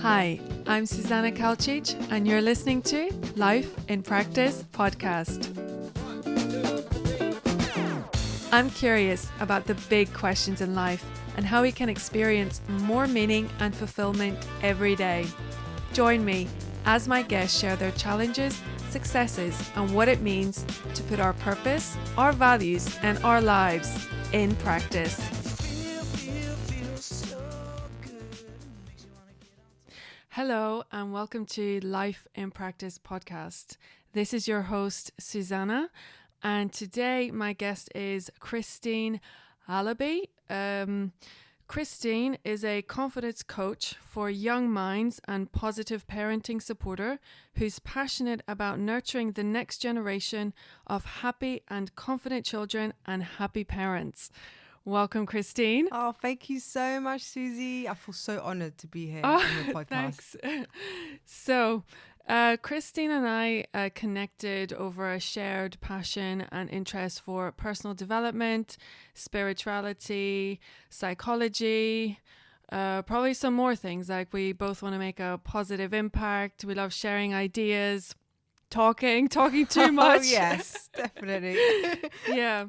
Hi, I'm Susanna Kalcic, and you're listening to Life in Practice podcast. I'm curious about the big questions in life and how we can experience more meaning and fulfillment every day. Join me as my guests share their challenges, successes, and what it means to put our purpose, our values, and our lives in practice. Hello and welcome to Life in Practice podcast. This is your host, Susanna, and today my guest is Christine Alaby. Christine is a confidence coach for young minds and positive parenting supporter who's passionate about nurturing the next generation of happy and confident children and happy parents. Welcome, Christine. Oh, thank you so much, Susie. I feel so honoured to be here on your podcast. Thanks. So, Christine and I connected over a shared passion and interest for personal development, spirituality, psychology, probably some more things. Like we both want to make a positive impact. We love sharing ideas, talking too much. Oh, yes, definitely. Yeah.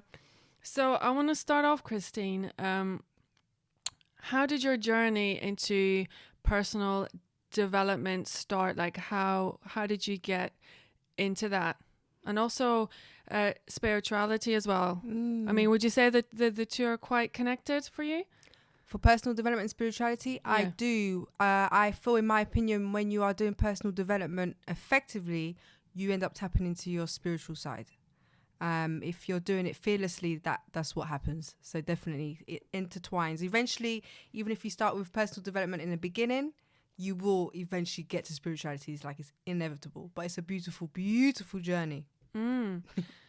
So I want to start off, Christine. How did your journey into personal development start? Like how did you get into that? And also spirituality as well. I mean, would you say that the two are quite connected for you? For personal development and spirituality, Yeah. I do. I feel, in my opinion, when you are doing personal development effectively, you end up tapping into your spiritual side. If you're doing it fearlessly, that's what happens. So definitely it intertwines. Eventually, even if you start with personal development in the beginning, you will eventually get to spirituality. It's like it's inevitable, but it's a beautiful, beautiful journey.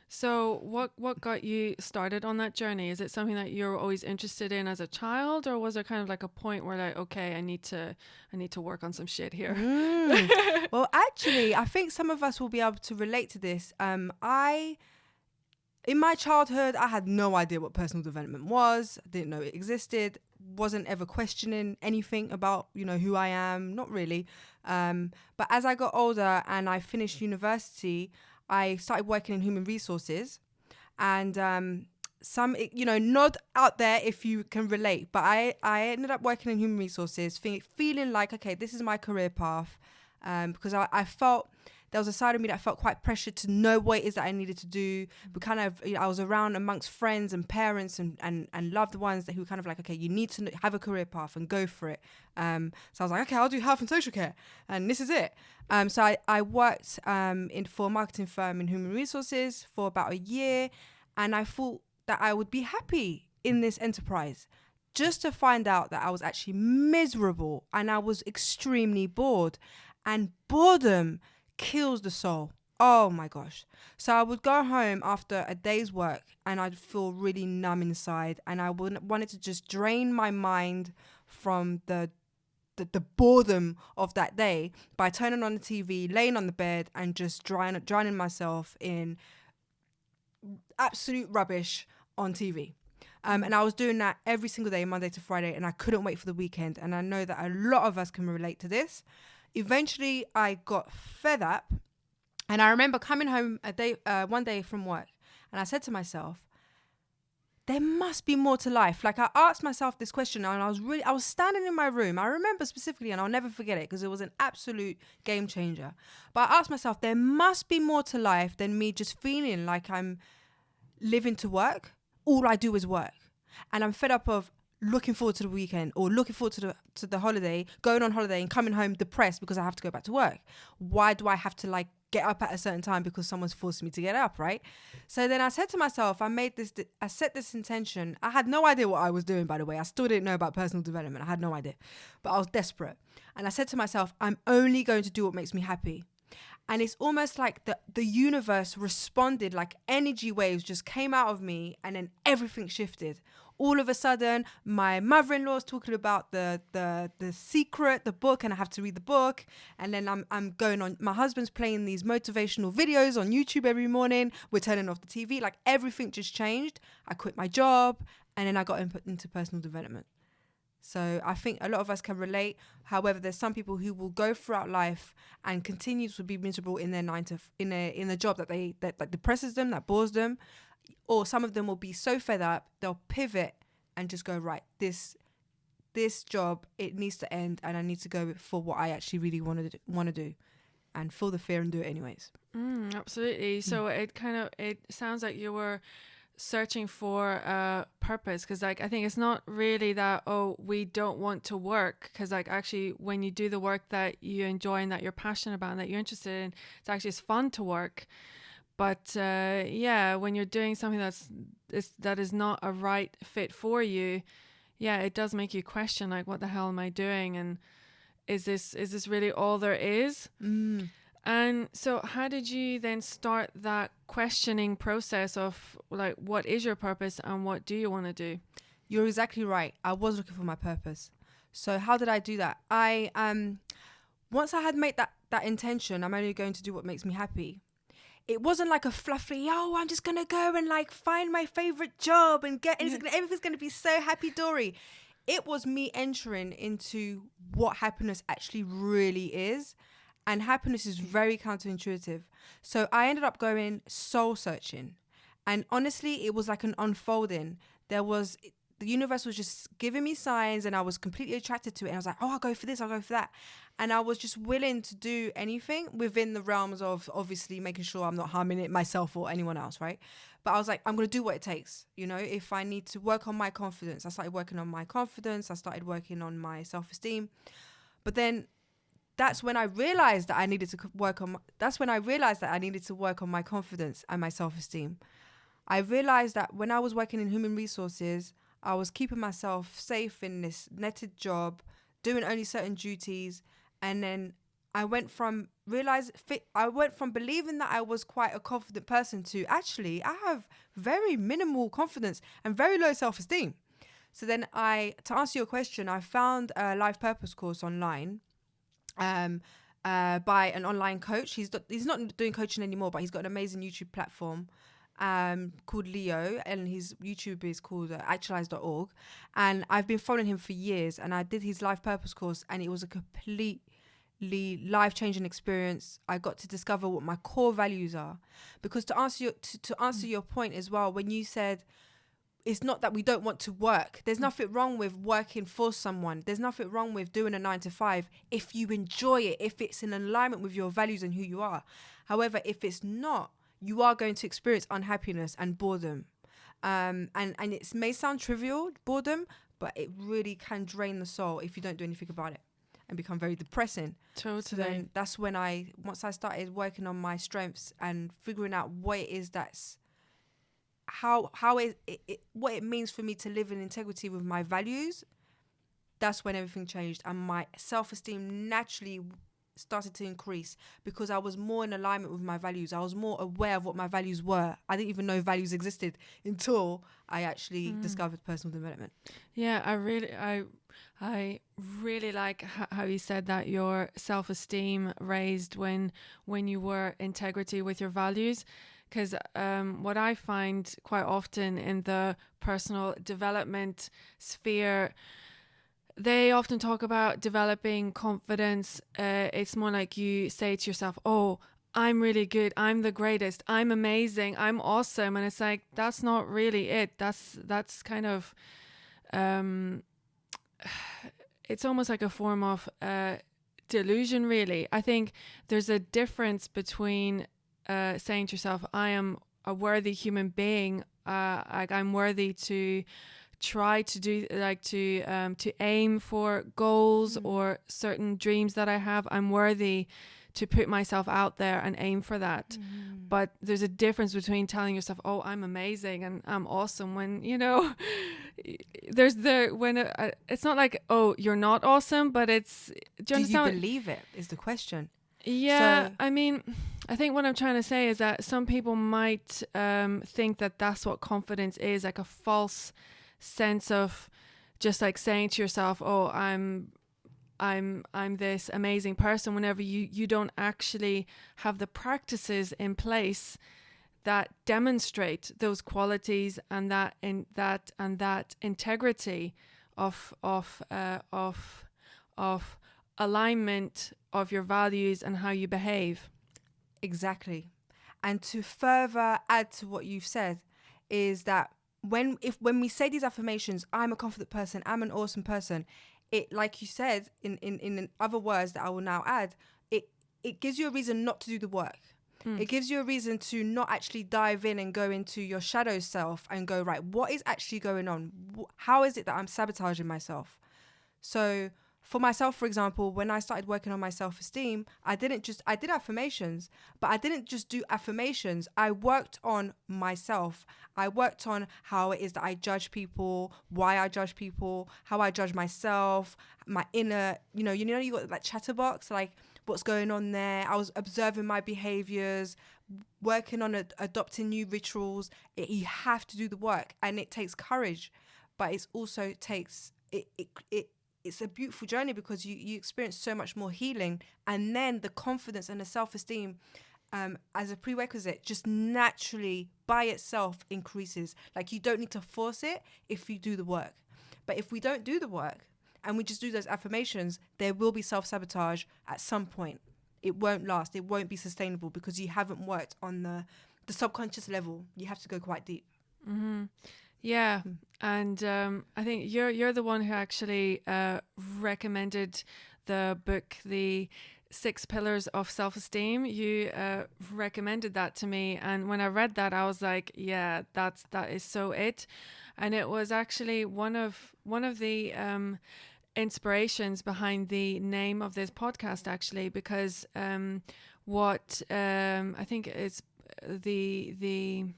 So what got you started on that journey? Is it something that you're always interested in as a child, or was there kind of like a point where like, okay, I need to work on some shit here? Well, actually, I think some of us will be able to relate to this. In my childhood, I had no idea what personal development was. I didn't know it existed. Wasn't ever questioning anything about, who I am. Not really. But as I got older and I finished university, I started working in human resources. And nod out there if you can relate. But I ended up working in human resources, feeling like, okay, this is my career path. Because I felt there was a side of me that felt quite pressured to know what it is that I needed to do. But kind of, I was around amongst friends and parents and loved ones who were kind of like, okay, you need to have a career path and go for it. So I was like, okay, I'll do health and social care. And this is it. So I worked for a marketing firm in human resources for about a year. And I thought that I would be happy in this enterprise, just to find out that I was actually miserable and I was extremely bored. And boredom kills the soul. Oh my gosh. So I would go home after a day's work and I'd feel really numb inside, and I wanted to just drain my mind from the boredom of that day by turning on the TV, laying on the bed and just drowning myself in absolute rubbish on TV. And I was doing that every single day, Monday to Friday, and I couldn't wait for the weekend. And I know that a lot of us can relate to this. Eventually, I got fed up, and I remember coming home one day from work, and I said to myself, there must be more to life. Like, I asked myself this question, and I was standing in my room. I remember specifically, and I'll never forget it because it was an absolute game changer. But I asked myself, there must be more to life than me just feeling like I'm living to work. All I do is work, and I'm fed up of looking forward to the weekend or looking forward to the holiday, going on holiday and coming home depressed because I have to go back to work. Why do I have to get up at a certain time because someone's forced me to get up, right? So then I said to myself, I set this intention. I had no idea what I was doing, by the way. I still didn't know about personal development. I had no idea, but I was desperate. And I said to myself, I'm only going to do what makes me happy. And it's almost like the universe responded, like energy waves just came out of me, and then everything shifted. All of a sudden, my mother-in-law is talking about the secret, the book, and I have to read the book. And then I'm going on. My husband's playing these motivational videos on YouTube every morning. We're turning off the TV. Like, everything just changed. I quit my job, and then I got into personal development. So I think a lot of us can relate. However, there's some people who will go throughout life and continue to be miserable in their in a job that depresses them, that bores them, or some of them will be so fed up they'll pivot and just go, right, this job, it needs to end, and I need to go for what I actually really want to do, and feel the fear and do it anyways. Absolutely. So it sounds like you were searching for a purpose, because like I think it's not really that, oh, we don't want to work, because like actually when you do the work that you enjoy and that you're passionate about and that you're interested in, it's fun to work. But when you're doing something that is not a right fit for you, it does make you question, like, what the hell am I doing, and is this really all there is? And so how did you then start that questioning process of like, what is your purpose and what do you want to do? You're exactly right. I was looking for my purpose. So how did I do that? I once I had made that intention, I'm only going to do what makes me happy. It wasn't like a fluffy, I'm just going to go and like find my favorite job and everything's going to be so happy dory. It was me entering into what happiness actually really is. And happiness is very counterintuitive. So I ended up going soul searching. And honestly, it was like an unfolding. The universe was just giving me signs, and I was completely attracted to it. And I was like, I'll go for this, I'll go for that. And I was just willing to do anything within the realms of obviously making sure I'm not harming it myself or anyone else, right? But I was like, I'm going to do what it takes. If I need to work on my confidence, I started working on my confidence. I started working on my self-esteem. But then that's when I realized that I needed to work on my confidence and my self-esteem. I realized that when I was working in human resources, I was keeping myself safe in this netted job, doing only certain duties. And then I went from believing that I was quite a confident person to actually I have very minimal confidence and very low self-esteem. So then to answer your question, I found a life purpose course online by an online coach. He's not doing coaching anymore, but he's got an amazing YouTube platform called Leo, and his YouTube is called actualize.org. And I've been following him for years, and I did his life purpose course, and it was a completely life-changing experience. I got to discover what my core values are, because to answer your point as well, when you said it's not that we don't want to work. There's nothing wrong with working for someone. There's nothing wrong with doing a 9-to-5 if you enjoy it, if it's in alignment with your values and who you are. However, if it's not, you are going to experience unhappiness and boredom. And it may sound trivial, boredom, but it really can drain the soul if you don't do anything about it and become very depressing. Totally. So then that's when once I started working on my strengths and figuring out what it is what it means for me to live in integrity with my values, that's when everything changed, and my self-esteem naturally started to increase because I was more in alignment with my values. I was more aware of what my values were. I didn't even know values existed until I actually discovered personal development. Yeah, I really like how you said that your self-esteem raised when you were integrity with your values. Because what I find quite often in the personal development sphere, they often talk about developing confidence. It's more like you say to yourself, oh, I'm really good, I'm the greatest, I'm amazing, I'm awesome. And it's like, that's not really it. That's kind of, it's almost like a form of delusion, really. I think there's a difference between saying to yourself, I am a worthy human being, I'm worthy to try to do, like to aim for goals or certain dreams that I have. I'm worthy to put myself out there and aim for that. But there's a difference between telling yourself, oh, I'm amazing and I'm awesome, when it's not like, oh, you're not awesome, but it's, do you believe it is the question. Yeah, so, I mean, I think what I'm trying to say is that some people might think that that's what confidence is, like a false sense of just like saying to yourself, oh, I'm this amazing person, whenever you don't actually have the practices in place that demonstrate those qualities and that integrity of alignment of your values and how you behave. Exactly. And to further add to what you've said is that when we say these affirmations, I'm a confident person, I'm an awesome person, it, like you said, in other words that I will now add, it gives you a reason not to do the work. It gives you a reason to not actually dive in and go into your shadow self and go, right, what is actually going on? How is it that I'm sabotaging myself? So for myself, for example, when I started working on my self-esteem, I did affirmations, but I didn't just do affirmations. I worked on myself. I worked on how it is that I judge people, why I judge people, how I judge myself, my inner, you got like chatterbox, like what's going on there. I was observing my behaviors, working on adopting new rituals. You have to do the work, and it takes courage, but it also takes it's a beautiful journey because you experience so much more healing, and then the confidence and the self-esteem as a prerequisite just naturally by itself increases. Like, you don't need to force it if you do the work. But if we don't do the work and we just do those affirmations, there will be self-sabotage at some point. It won't last. It won't be sustainable because you haven't worked on the subconscious level. You have to go quite deep. Mm-hmm. Yeah, and I think you're the one who actually recommended the book, The 6 Pillars of Self-Esteem. You recommended that to me, and when I read that, I was like, yeah, that is so it. And it was actually one of the inspirations behind the name of this podcast, actually, because what I think is the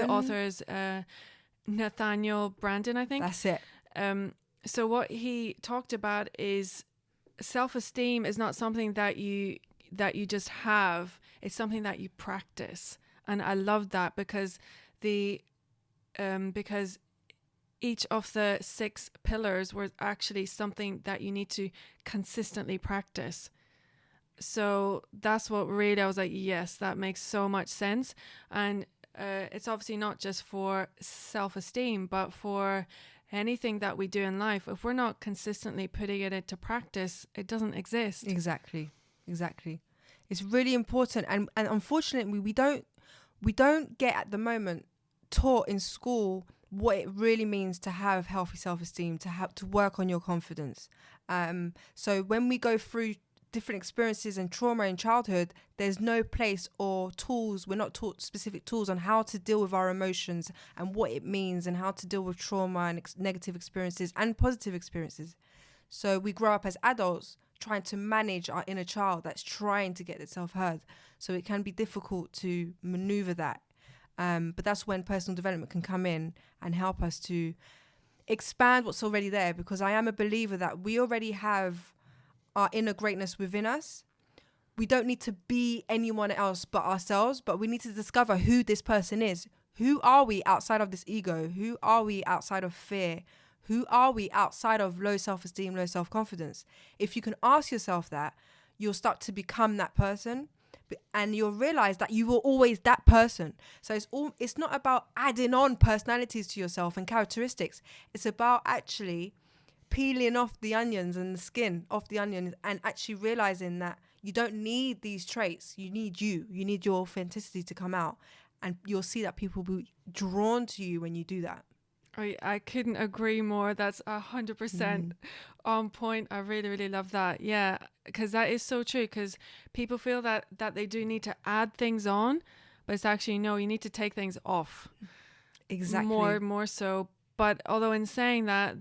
author's Nathaniel Branden, I think. That's it. So what he talked about is self-esteem is not something that you just have. It's something that you practice. And I love that because because each of the 6 pillars was actually something that you need to consistently practice. So that's what really, I was like, yes, that makes so much sense. And it's obviously not just for self-esteem, but for anything that we do in life. If we're not consistently putting it into practice, it doesn't exist. Exactly. It's really important. And unfortunately, we don't get at the moment taught in school what it really means to have healthy self-esteem, to work on your confidence. So when we go through different experiences and trauma in childhood, there's no place or tools. We're not taught specific tools on how to deal with our emotions and what it means and how to deal with trauma and negative experiences and positive experiences. So we grow up as adults trying to manage our inner child that's trying to get itself heard. So it can be difficult to maneuver that. But that's when personal development can come in and help us to expand what's already there, because I am a believer that we already have our inner greatness within us. We don't need to be anyone else but ourselves, but we need to discover who this person is. Who are we outside of this ego? Who are we outside of fear? Who are we outside of low self-esteem, low self-confidence? If you can ask yourself that, you'll start to become that person, and you'll realize that you were always that person. So it's not about adding on personalities to yourself and characteristics. It's about actually peeling off the onions and the skin off the onions and actually realizing that you don't need these traits. You need your authenticity to come out, and you'll see that people will be drawn to you when you do that. I couldn't agree more. That's 100% on point. I really, really love that. Yeah, because that is so true, because people feel that they do need to add things on, but it's actually, no, you need to take things off. Exactly. More so. But although in saying that,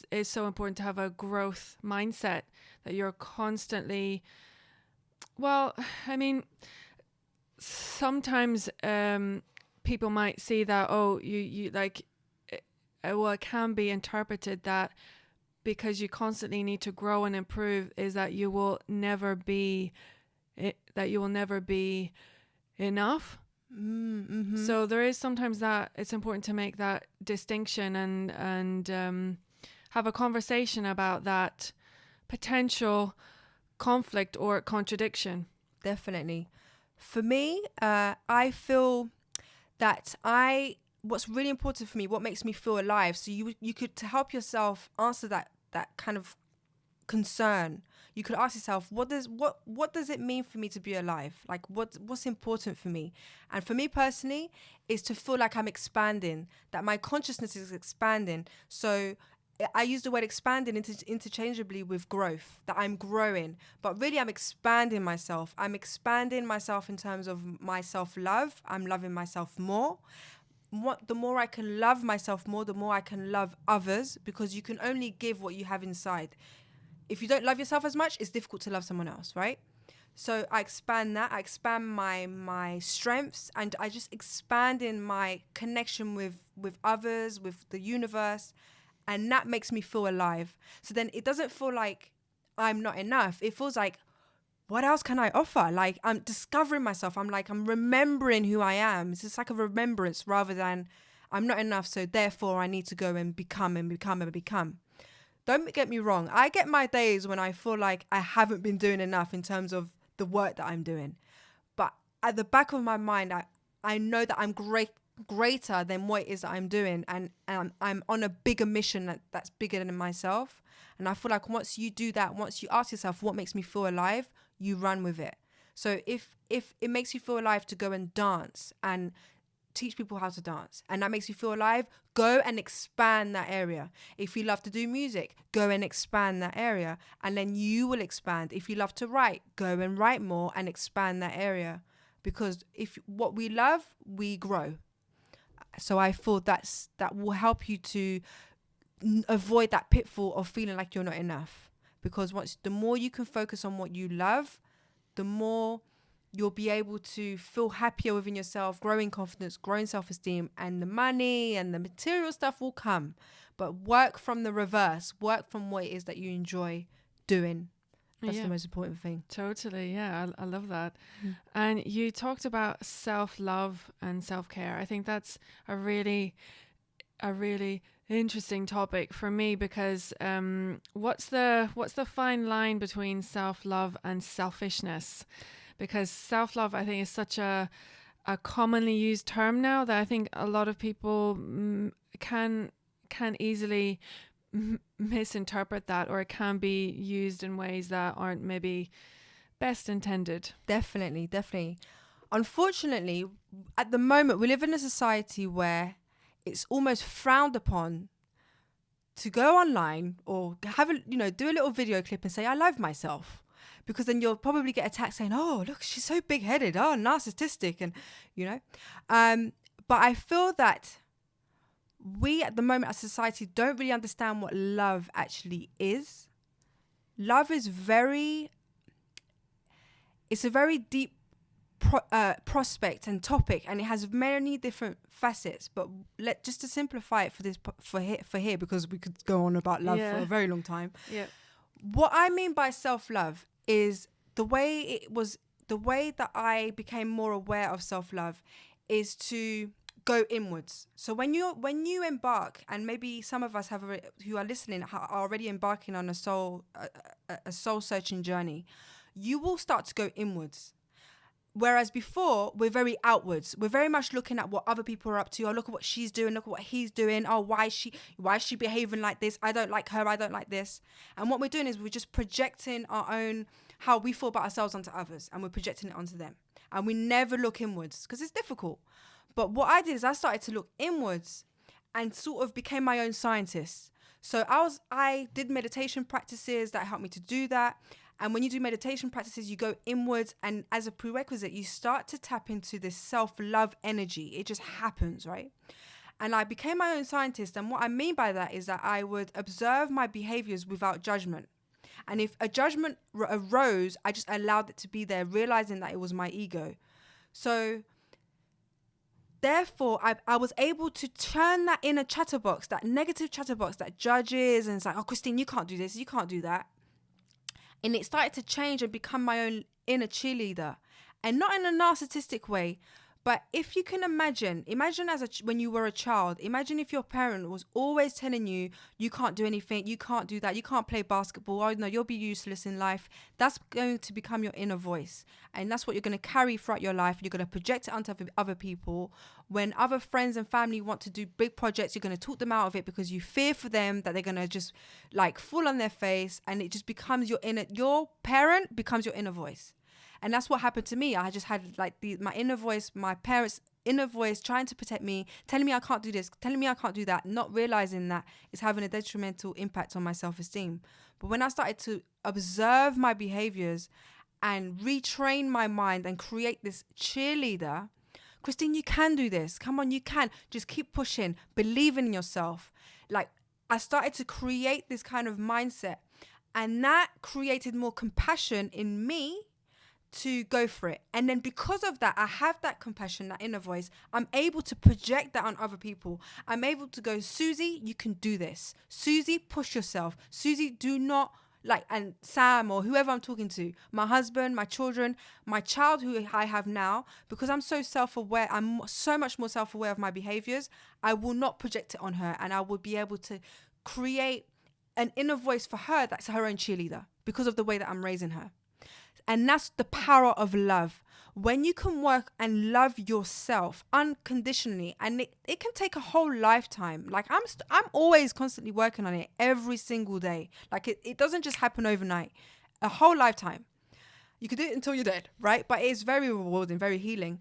it's so important to have a growth mindset, that you're constantly, well, I mean, sometimes people might see that, oh, you like, well, it can be interpreted that because you constantly need to grow and improve is that you will never be enough. Mm-hmm. So there is sometimes that it's important to make that distinction and have a conversation about that potential conflict or contradiction. Definitely. For me, I feel that I what's really important for me, what makes me feel alive. So you could, to help yourself answer that kind of concern, you could ask yourself, what does it mean for me to be alive? Like what's important for me? And for me personally, is to feel like I'm expanding, that my consciousness is expanding. So I use the word expanding interchangeably with growth, that I'm growing, but really I'm expanding myself. I'm expanding myself in terms of my self-love. I'm loving myself more. The more I can love myself more, the more I can love others, because you can only give what you have inside. If you don't love yourself as much, it's difficult to love someone else, right? So I expand that. I expand my strengths, and I just expand in my connection with others, with the universe, and that makes me feel alive. So then it doesn't feel like I'm not enough. It feels like, what else can I offer? Like, I'm discovering myself. I'm remembering who I am. It's just like a remembrance rather than I'm not enough, so therefore I need to go and become and become and become. Don't get me wrong. I get my days when I feel like I haven't been doing enough in terms of the work that I'm doing. But at the back of my mind, I know that I'm greater than what it is that I'm doing. And I'm on a bigger mission that's bigger than myself. And I feel like once you do that, once you ask yourself what makes me feel alive, you run with it. So if it makes you feel alive to go and dance and teach people how to dance, and that makes you feel alive, go and expand that area. If you love to do music, go and expand that area, and then you will expand. If you love to write, go and write more and expand that area, because if what we love, we grow. So I feel that will help you to avoid that pitfall of feeling like you're not enough, because the more you can focus on what you love, the more you'll be able to feel happier within yourself, growing confidence, growing self-esteem, and the money and the material stuff will come. But work from the reverse. Work from what it is that you enjoy doing. That's the most important thing. Totally. Yeah. I love that. And you talked about self-love and self-care. I think that's a really interesting topic for me, because what's the fine line between self-love and selfishness? Because self-love, I think, is such a commonly used term now that I think a lot of people can easily misinterpret that, or it can be used in ways that aren't maybe best intended. Definitely. Unfortunately, at the moment, we live in a society where it's almost frowned upon to go online or do a little video clip and say, I love myself. Because then you'll probably get attacked saying, oh, look, she's so big-headed, oh, narcissistic, and, But I feel that we, at the moment, as society, don't really understand what love actually is. Love is it's a very deep prospect and topic, and it has many different facets. But just to simplify it for here, because we could go on about love for a very long time. Yeah. What I mean by self-love is the way that I became more aware of self-love is to go inwards. So when you embark, and maybe some of us who are listening are already embarking on a soul searching journey, you will start to go inwards. Whereas before, we're very outwards. We're very much looking at what other people are up to. Oh, look at what she's doing. Look at what he's doing. Oh, why is she behaving like this? I don't like her. I don't like this. And what we're doing is we're just projecting our own, how we feel about ourselves onto others, and we're projecting it onto them. And we never look inwards because it's difficult. But what I did is I started to look inwards and sort of became my own scientist. So I did meditation practices that helped me to do that. And when you do meditation practices, you go inwards, and as a prerequisite, you start to tap into this self-love energy. It just happens, right? And I became my own scientist. And what I mean by that is that I would observe my behaviors without judgment. And if a judgment arose, I just allowed it to be there, realizing that it was my ego. So therefore, I was able to turn that inner chatterbox, that negative chatterbox that judges and it's like, oh, Christine, you can't do this, you can't do that. And it started to change and become my own inner cheerleader. And not in a narcissistic way, But if you can imagine when you were a child, imagine if your parent was always telling you, you can't do anything, you can't do that, you can't play basketball, oh no, you'll be useless in life. That's going to become your inner voice. And that's what you're going to carry throughout your life. You're going to project it onto other people. When other friends and family want to do big projects, you're going to talk them out of it because you fear for them that they're going to just like fall on their face, and it just becomes your parent becomes your inner voice. And that's what happened to me. I just had like my inner voice, my parents' inner voice trying to protect me, telling me I can't do this, telling me I can't do that, not realizing that it's having a detrimental impact on my self-esteem. But when I started to observe my behaviors and retrain my mind and create this cheerleader, Christine, you can do this. Come on, you can. Just keep pushing, believe in yourself. Like, I started to create this kind of mindset, and that created more compassion in me to go for it. And then because of that, I have that compassion, that inner voice. I'm able to project that on other people. I'm able to go, Susie, you can do this. Susie, push yourself. Susie, do not and Sam or whoever I'm talking to, my husband, my children, my child who I have now, because I'm so self-aware, I'm so much more self-aware of my behaviors, I will not project it on her, and I will be able to create an inner voice for her that's her own cheerleader because of the way that I'm raising her. And that's the power of love. When you can work and love yourself unconditionally, and it can take a whole lifetime. Like I'm always constantly working on it every single day. Like it doesn't just happen overnight. A whole lifetime. You could do it until you're dead, right? But it's very rewarding, very healing.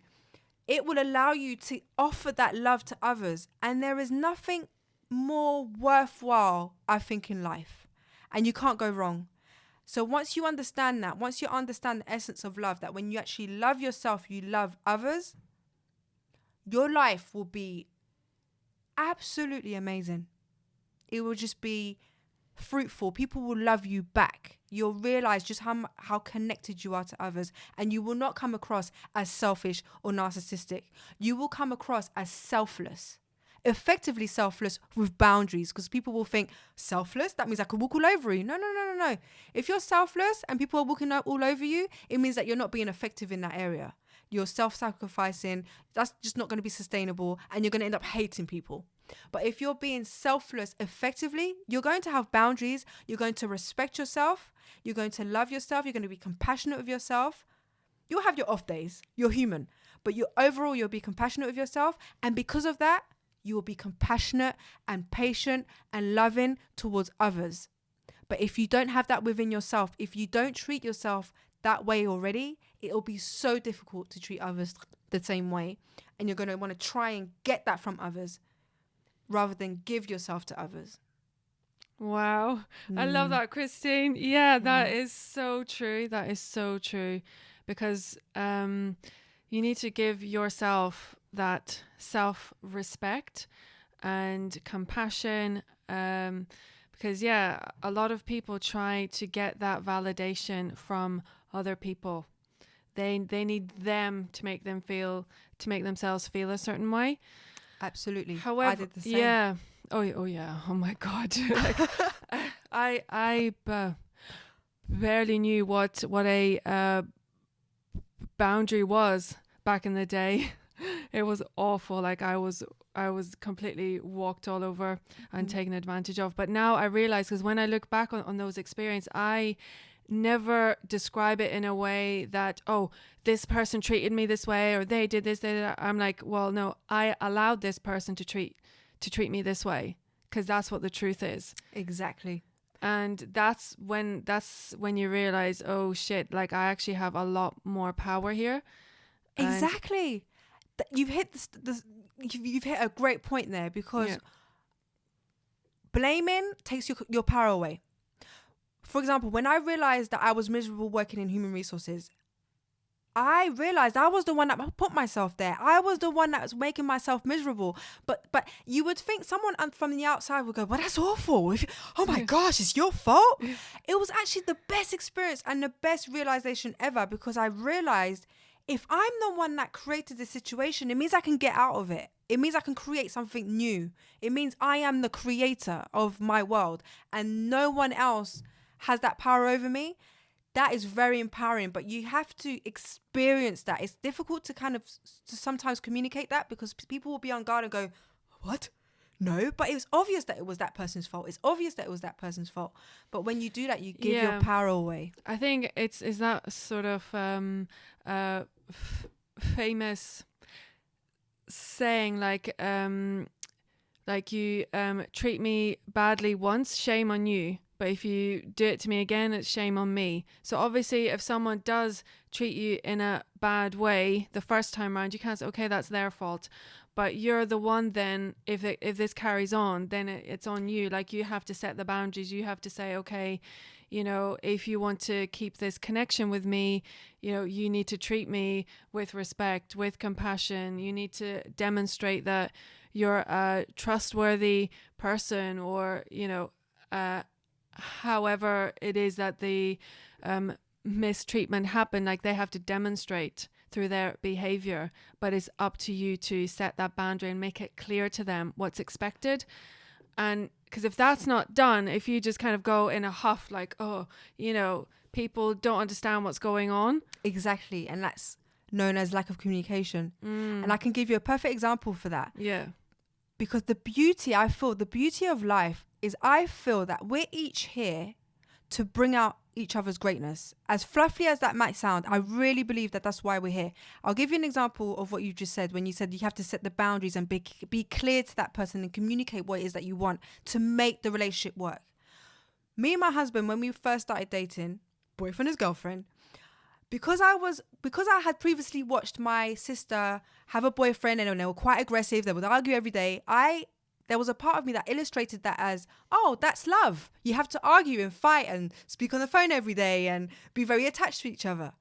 It will allow you to offer that love to others. And there is nothing more worthwhile, I think, in life. And you can't go wrong. So once you understand that, once you understand the essence of love, that when you actually love yourself, you love others, your life will be absolutely amazing. It will just be fruitful. People will love you back. You'll realize just how connected you are to others, and you will not come across as selfish or narcissistic. You will come across as selfless. Effectively selfless with boundaries, because people will think selfless, that means I could walk all over you. No. If you're selfless and people are walking all over you, it means that you're not being effective in that area. You're self-sacrificing. That's just not going to be sustainable, and you're going to end up hating people. But if you're being selfless effectively, you're going to have boundaries. You're going to respect yourself. You're going to love yourself. You're going to be compassionate with yourself. You'll have your off days. You're human. But overall, you'll be compassionate with yourself. And because of that, you will be compassionate and patient and loving towards others. But if you don't have that within yourself, if you don't treat yourself that way already, it'll be so difficult to treat others the same way. And you're going to want to try and get that from others rather than give yourself to others. Wow. I love that, Christine. Yeah, that is so true. That is so true. Because you need to give yourself that self-respect and compassion, because a lot of people try to get that validation from other people. They need them to make themselves feel a certain way. Absolutely. However, I did the same. Yeah. Oh yeah. Oh my God. I barely knew what a boundary was back in the day. It was awful. Like I was completely walked all over and taken advantage of. But now I realize, because when I look back on those experiences, I never describe it in a way that, oh, this person treated me this way, or they did this, they did that. I'm like, well, no, I allowed this person to treat me this way, because that's what the truth is. Exactly. And that's when you realize, oh shit, like I actually have a lot more power here. Exactly. You've hit you've hit a great point there, because blaming takes your power away. For example, when I realized that I was miserable working in human resources, I realized I was the one that put myself there. I was the one that was making myself miserable. But you would think someone from the outside would go, well, that's awful. Oh my gosh, it's your fault. It was actually the best experience and the best realization ever, because I realized if I'm the one that created the situation, it means I can get out of it. It means I can create something new. It means I am the creator of my world, and no one else has that power over me. that is very empowering, but you have to experience that. It's difficult to kind of to sometimes communicate that, because people will be on guard and go, what? No, but it was obvious that it was that person's fault. It's obvious that it was that person's fault. But when you do that, you give your power away. I think is that sort of famous saying, like you treat me badly once, shame on you. But if you do it to me again, it's shame on me. So obviously, if someone does treat you in a bad way the first time around, you can't say, okay, that's their fault. But you're the one then, if this carries on, then it's on you. Like, you have to set the boundaries. You have to say, okay, you know, if you want to keep this connection with me, you know, you need to treat me with respect, with compassion. You need to demonstrate that you're a trustworthy person, or, you know, however it is that the mistreatment happened, like they have to demonstrate through their behavior. But it's up to you to set that boundary and make it clear to them what's expected. And because if that's not done, if you just kind of go in a huff, like, oh, you know, people don't understand what's going on. Exactly. And that's known as lack of communication. And I can give you a perfect example for that. Yeah. Because the beauty of life is, I feel that we're each here to bring out each other's greatness. As fluffy as that might sound, I really believe that that's why we're here. I'll give you an example of what you just said, when you said you have to set the boundaries and be clear to that person and communicate what it is that you want to make the relationship work. Me and my husband, when we first started dating, boyfriend as girlfriend, because I had previously watched my sister have a boyfriend and they were quite aggressive, they would argue every day, there was a part of me that illustrated that as, oh, that's love. You have to argue and fight and speak on the phone every day and be very attached to each other.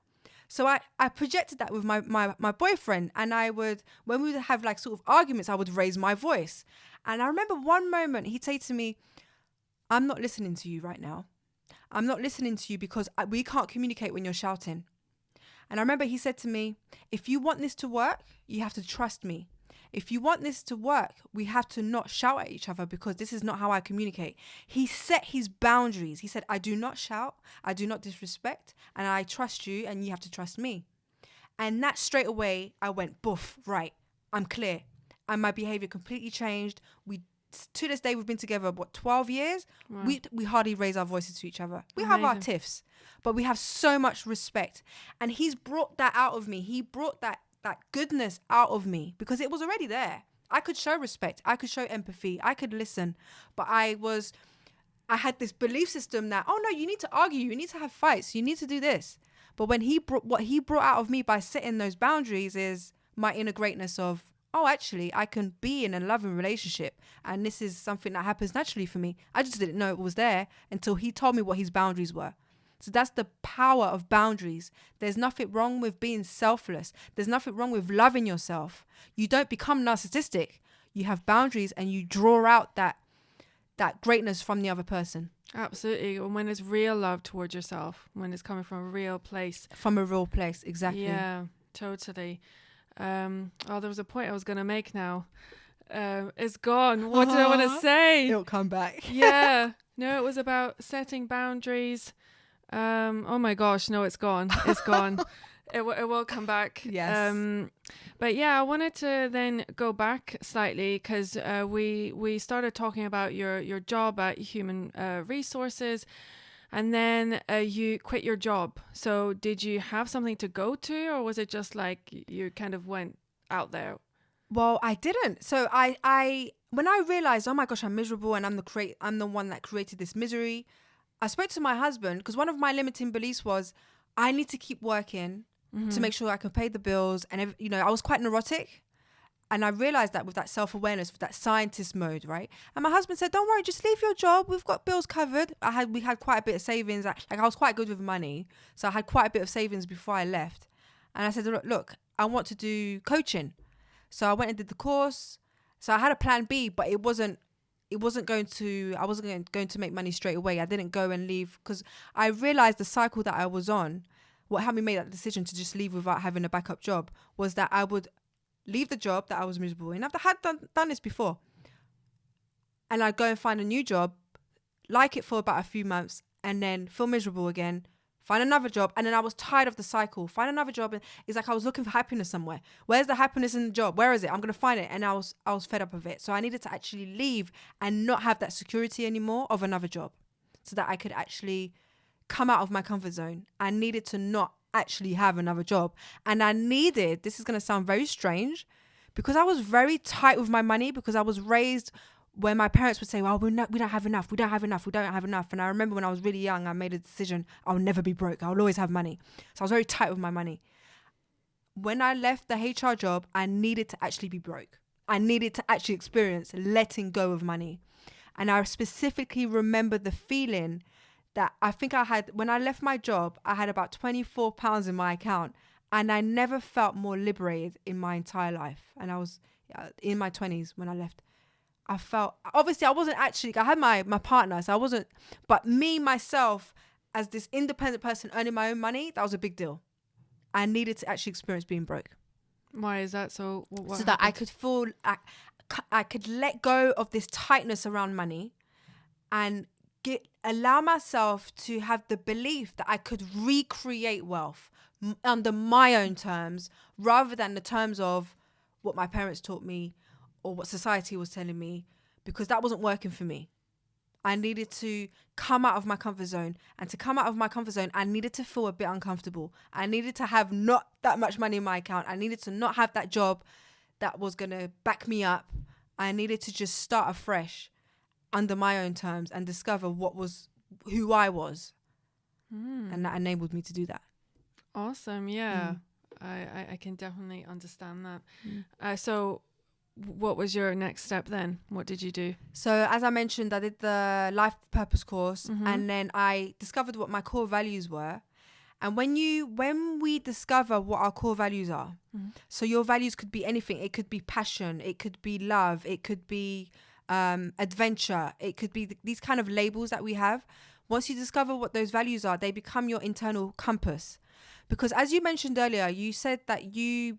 So I projected that with my boyfriend, and when we would have like sort of arguments, I would raise my voice. And I remember one moment he'd say to me, I'm not listening to you right now. I'm not listening to you because we can't communicate when you're shouting. And I remember he said to me, if you want this to work, you have to trust me. If you want this to work, we have to not shout at each other, because this is not how I communicate. He set his boundaries. He said, I do not shout, I do not disrespect, and I trust you and you have to trust me. And that straight away, I went, boof, right, I'm clear. And my behavior completely changed. To this day, we've been together, 12 years? Wow. We hardly raise our voices to each other. We have our tiffs, but we have so much respect. And he's brought that out of me. He brought that goodness out of me, because it was already there. I could show respect. I could show empathy. I could listen. But I had this belief system that, oh no, you need to argue. You need to have fights. You need to do this. But when what he brought out of me by setting those boundaries is my inner greatness of, oh, actually, I can be in a loving relationship. And this is something that happens naturally for me. I just didn't know it was there until he told me what his boundaries were. So that's the power of boundaries. There's nothing wrong with being selfless. There's nothing wrong with loving yourself. You don't become narcissistic. You have boundaries and you draw out that greatness from the other person. Absolutely. When it's real love towards yourself, when it's coming from a real place. From a real place, exactly. Yeah, totally. There was a point I was going to make now. It's gone. What did I want to say? It'll come back. Yeah. No, it was about setting boundaries. Oh my gosh, no, it's gone. It's gone. It will come back. Yes. But yeah, I wanted to then go back slightly, because we started talking about your job at Human Resources, and then you quit your job. So did you have something to go to, or was it just like you kind of went out there? Well, I didn't. So I when I realized, oh my gosh, I'm miserable and I'm the one that created this misery, I spoke to my husband, because one of my limiting beliefs was I need to keep working to make sure I can pay the bills. And, I was quite neurotic. And I realized that with that self-awareness, with that scientist mode, right? And my husband said, don't worry, just leave your job. We've got bills covered. We had quite a bit of savings. Like I was quite good with money. So I had quite a bit of savings before I left. And I said, look, I want to do coaching. So I went and did the course. So I had a plan B, but I wasn't going to make money straight away. I didn't go and leave, because I realized the cycle that I was on. What helped me make that decision to just leave without having a backup job was that I would leave the job that I was miserable in. I've had done this before. And I'd go and find a new job, like it for about a few months, and then feel miserable again, find another job. And then I was tired of the cycle. Find another job. And it's like I was looking for happiness somewhere. Where's the happiness in the job? Where is it? I'm going to find it. And I was fed up of it. So I needed to actually leave and not have that security anymore of another job, so that I could actually come out of my comfort zone. I needed to not actually have another job. And I needed, this is going to sound very strange, because I was very tight with my money, because I was raised where my parents would say, well, we don't have enough. We don't have enough. We don't have enough. And I remember when I was really young, I made a decision. I'll never be broke. I'll always have money. So I was very tight with my money. When I left the HR job, I needed to actually be broke. I needed to actually experience letting go of money. And I specifically remember the feeling that I think I had when I left my job. I had about £24 in my account, and I never felt more liberated in my entire life. And I was in my 20s when I left. I felt, obviously I wasn't actually, I had my partner, so I wasn't, but me, myself, as this independent person earning my own money, that was a big deal. I needed to actually experience being broke. Why is that so? What so that I could feel, I could let go of this tightness around money and allow myself to have the belief that I could recreate wealth under my own terms, rather than the terms of what my parents taught me or what society was telling me, because that wasn't working for me. I needed to come out of my comfort zone, and to come out of my comfort zone, I needed to feel a bit uncomfortable. I needed to have not that much money in my account. I needed to not have that job that was going to back me up. I needed to just start afresh under my own terms and discover who I was. And that enabled me to do that. Awesome. Yeah. I can definitely understand that. So what was your next step then? What did you do? So as I mentioned, I did the life purpose course, and then I discovered what my core values were. And when we discover what our core values are, so your values could be anything. It could be passion, it could be love, it could be adventure, it could be these kind of labels that we have. Once you discover what those values are, they become your internal compass. Because as you mentioned earlier, you said that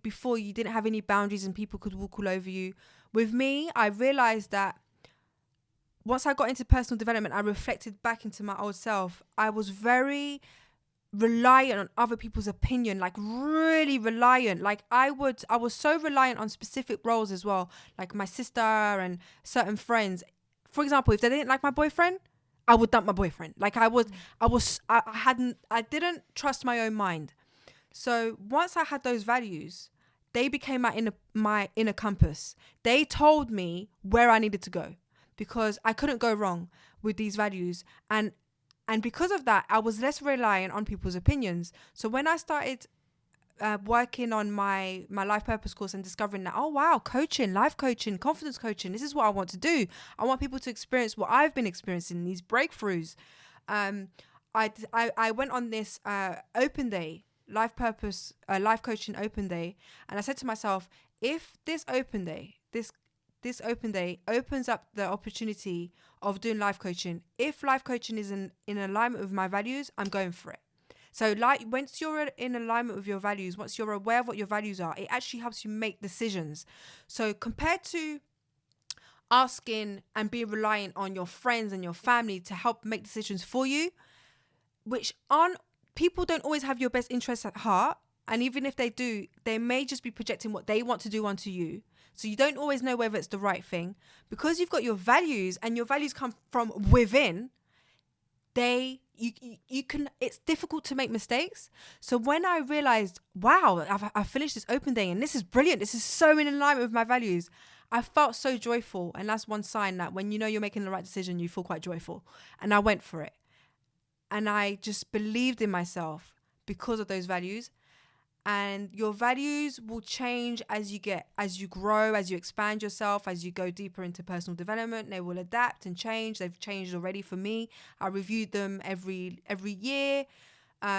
before you didn't have any boundaries and people could walk all over you. With me, I realized that once I got into personal development, I reflected back into my old self. I was very reliant on other people's opinion, like really reliant. Like I was so reliant on specific roles as well, like my sister and certain friends. For example, if they didn't like my boyfriend, I would dump my boyfriend. Like I didn't trust my own mind. So once I had those values, they became my inner compass. They told me where I needed to go, because I couldn't go wrong with these values. And because of that, I was less reliant on people's opinions. So when I started working on my life purpose course and discovering that, oh wow, coaching, life coaching, confidence coaching, this is what I want to do. I want people to experience what I've been experiencing, these breakthroughs. I went on this open day, life coaching open day, and I said to myself, if this open day opens up the opportunity of doing life coaching, if life coaching is in alignment with my values, I'm going for it. So like once you're in alignment with your values, once you're aware of what your values are, it actually helps you make decisions. So compared to asking and being reliant on your friends and your family to help make decisions for you, people don't always have your best interests at heart. And even if they do, they may just be projecting what they want to do onto you. So you don't always know whether it's the right thing. Because you've got your values, and your values come from within, it's difficult to make mistakes. So when I realized, wow, I've finished this open day and this is brilliant, this is so in alignment with my values, I felt so joyful. And that's one sign that when you know you're making the right decision, you feel quite joyful. And I went for it. And I just believed in myself because of those values. And your values will change as you grow, as you expand yourself, as you go deeper into personal development. They will adapt and change. They've changed already for me. I reviewed them every year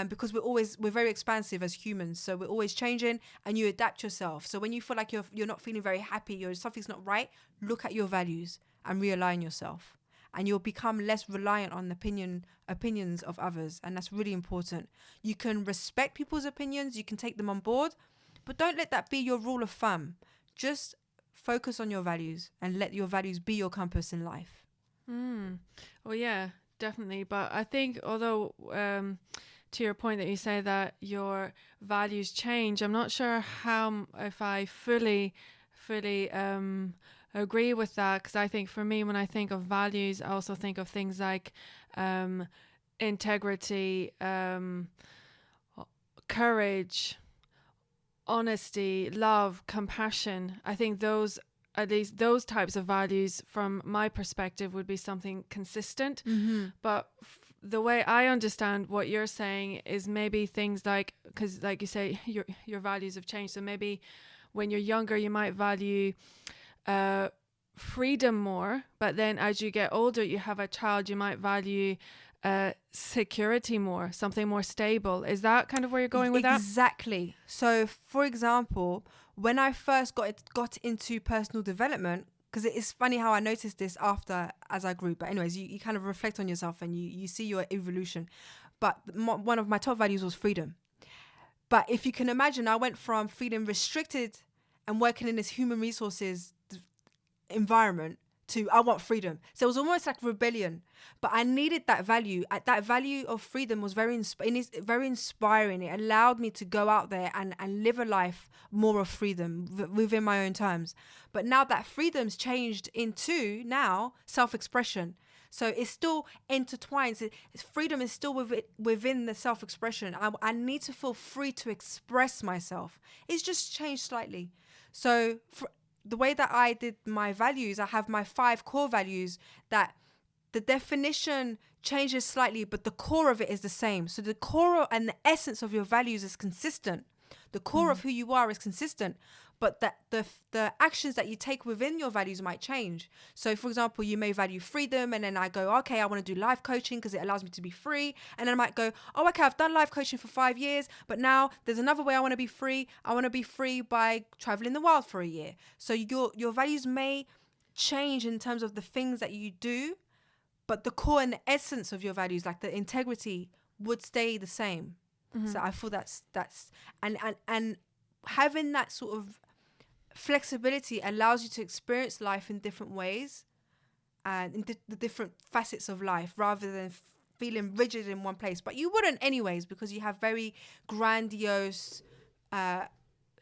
because we're very expansive as humans. So we're always changing, and you adapt yourself. So when you feel like you're not feeling very happy or something's not right, look at your values and realign yourself. And you'll become less reliant on opinions of others. And that's really important. You can respect people's opinions. You can take them on board. But don't let that be your rule of thumb. Just focus on your values and let your values be your compass in life. Well, yeah, definitely. But I think although to your point that you say that your values change, I'm not sure how if I fully agree with that, because I think for me, when I think of values, I also think of things like integrity, courage, honesty, love, compassion. I think those, at least those types of values from my perspective, would be something consistent. But the way I understand what you're saying is maybe things like, because like you say, your values have changed. So maybe when you're younger, you might value freedom more, but then as you get older, you have a child, you might value security more, something more stable. Is that kind of where you're going with that? Exactly. So, for example, when I first got into personal development, because it's funny how I noticed this after as I grew. But anyways, you kind of reflect on yourself and you see your evolution. But one of my top values was freedom. But if you can imagine, I went from feeling restricted and working in this human resources environment to I want freedom. So it was almost like rebellion, but I needed that value. That value of freedom was very inspiring. It allowed me to go out there and live a life more of freedom within my own terms. But now that freedom's changed into now self-expression. So it's still intertwined. So freedom is still within the self-expression. I need to feel free to express myself. It's just changed slightly. So the way that I did my values, I have my 5 core values that the definition changes slightly, but the core of it is the same. So the core and the essence of your values is consistent. The core of who you are is consistent, but that the actions that you take within your values might change. So for example, you may value freedom, and then I go, okay, I want to do life coaching because it allows me to be free. And then I might go, oh, okay, I've done life coaching for 5 years, but now there's another way I want to be free. I want to be free by traveling the world for a year. So your values may change in terms of the things that you do, but the core and the essence of your values, like the integrity, would stay the same. So I feel that's and having that sort of flexibility allows you to experience life in different ways and in the different facets of life, rather than feeling rigid in one place. But you wouldn't anyways, because you have very grandiose,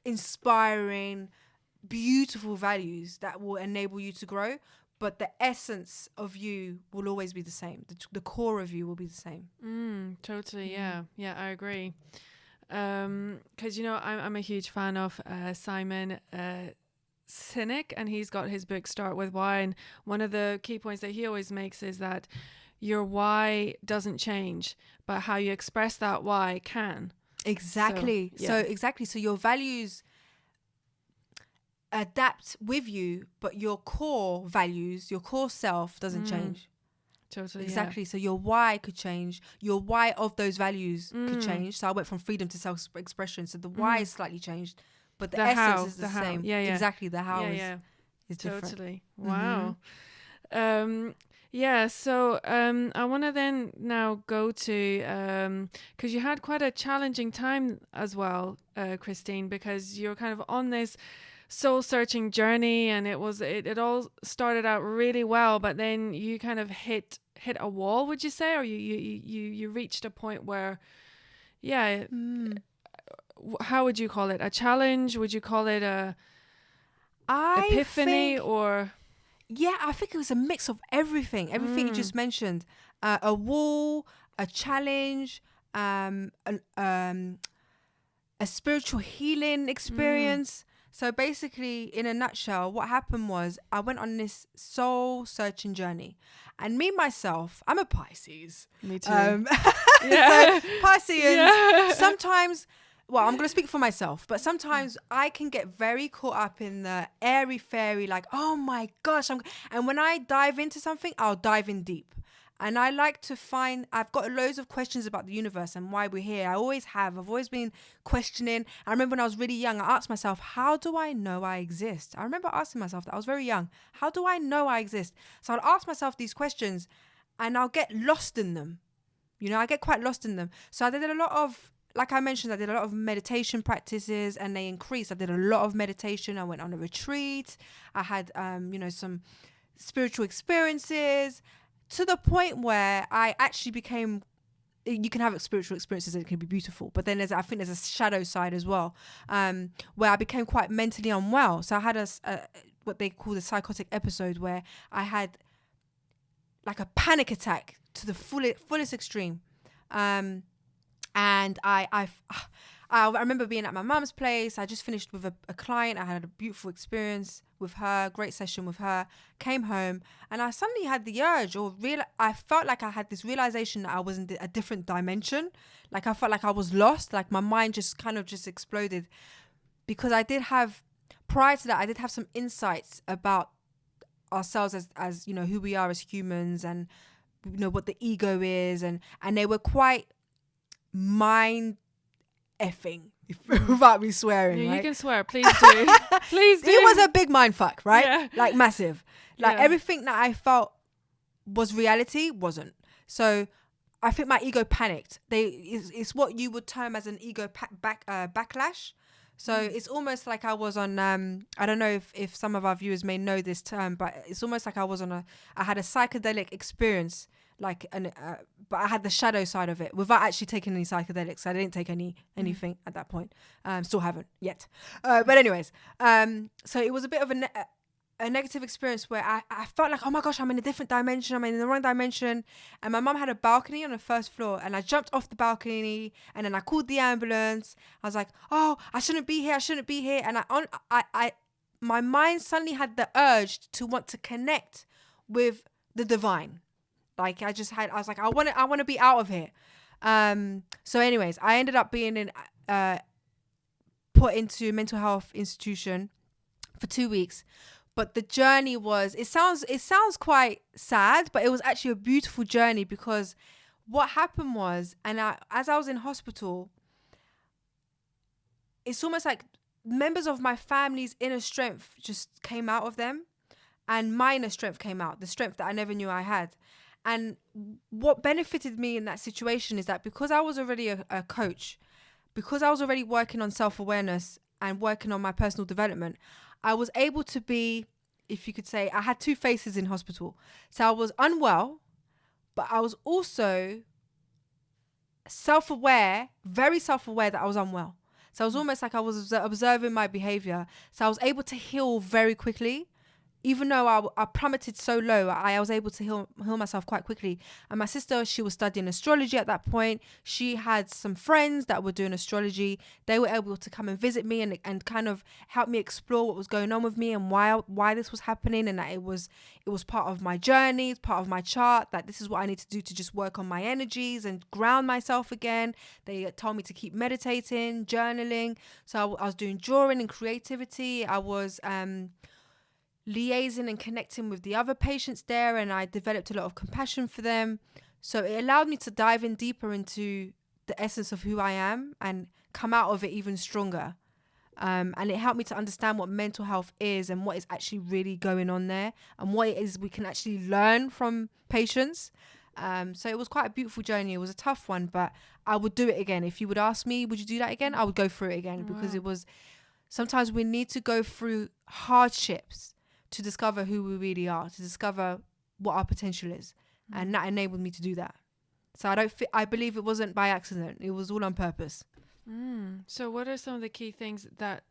inspiring, beautiful values that will enable you to grow. But the essence of you will always be the same. The core of you will be the same. Totally. Yeah, I agree. Because I'm a huge fan of Simon Sinek, and he's got his book Start With Why, and one of the key points that he always makes is that your why doesn't change, but how you express that why can. Exactly. So your values adapt with you, but your core values, your core self doesn't change. Totally. Exactly. So your why could change. Your why of those values could change. So I went from freedom to self-expression. So the why is slightly changed, but the essence is the same. Yeah. Exactly. The how is different. Totally. Wow. So I want to then now go to, because you had quite a challenging time as well, Christine, because you're kind of on this soul searching journey, and it all started out really well, but then you kind of hit a wall, would you say, or you reached a point where how would you call it? A challenge? Would you call it a epiphany? Or I think it was a mix of everything you just mentioned. A wall, a challenge, a spiritual healing experience. So basically, in a nutshell, what happened was I went on this soul searching journey. And me, myself, I'm a Pisces. Me too. So Pisceans, sometimes, well, I'm going to speak for myself, but sometimes I can get very caught up in the airy fairy, like, oh my gosh. And when I dive into something, I'll dive in deep. And I like to I've got loads of questions about the universe and why we're here. I always have. I've always been questioning. I remember when I was really young, I asked myself, how do I know I exist? I remember asking myself that. I was very young. How do I know I exist? So I'll ask myself these questions and I'll get lost in them. I get quite lost in them. So I did a lot of, like I mentioned, I did a lot of meditation practices and they increased. I did a lot of meditation. I went on a retreat. I had, some spiritual experiences, to the point where I actually became you can have spiritual experiences and it can be beautiful, but then I think there's a shadow side as well, where I became quite mentally unwell. So I had a what they call the psychotic episode, where I had like a panic attack to the fullest extreme. And I remember being at my mum's place. I just finished with a client. I had a beautiful experience with her, great session with her, came home, and I suddenly had the urge, I felt like I had this realization that I was in a different dimension. Like I felt like I was lost, like my mind just kind of just exploded, because prior to that, I did have some insights about ourselves as you know, who we are as humans, and you know what the ego is, and they were quite mind effing, without me swearing. Yeah, right? you can swear, please do. Please do. It was a big mind fuck, right? Yeah. Like massive. Like Yeah. everything that I felt was reality wasn't. So I think my ego panicked. It's what you would term as an ego backlash. So it's almost like I was on, I don't know if some of our viewers may know this term, but it's almost like I had a psychedelic experience, but I had the shadow side of it without actually taking any psychedelics. I didn't take anything at that point. Still haven't yet. But anyways, so it was a bit of a negative experience where I felt like, oh my gosh, I'm in a different dimension. I'm in the wrong dimension. And my mum had a balcony on the first floor, and I jumped off the balcony, and then I called the ambulance. I was like, oh, I shouldn't be here. And my mind suddenly had the urge to want to connect with the divine. Like I was like, I want to be out of here. So anyways, I ended up being put into a mental health institution for 2 weeks. But the journey it sounds quite sad, but it was actually a beautiful journey, because what happened was, as I was in hospital, it's almost like members of my family's inner strength just came out of them, and my inner strength came out, the strength that I never knew I had. And what benefited me in that situation is that because I was already a coach, because I was already working on self-awareness and working on my personal development, I was able to be, if you could say, I had two faces in hospital. So I was unwell, but I was also self-aware, very self-aware that I was unwell. So it was almost like I was observing my behavior. So I was able to heal very quickly. Even though I plummeted so low, I was able to heal myself quite quickly. And my sister, she was studying astrology at that point. She had some friends that were doing astrology. They were able to come and visit me and kind of help me explore what was going on with me and why this was happening, and that it was part of my journey, part of my chart, that this is what I need to do to just work on my energies and ground myself again. They told me to keep meditating, journaling. So I was doing drawing and creativity. I was liaising and connecting with the other patients there, and I developed a lot of compassion for them. So it allowed me to dive in deeper into the essence of who I am and come out of it even stronger. And it helped me to understand what mental health is and what is actually really going on there, and what it is we can actually learn from patients. So it was quite a beautiful journey. It was a tough one, but I would do it again. If you would ask me, would you do that again? I would go through it again. Wow. Because sometimes we need to go through hardships to discover who we really are, to discover what our potential is. And that enabled me to do that. So I believe it wasn't by accident. It was all on purpose. So what are some of the key things that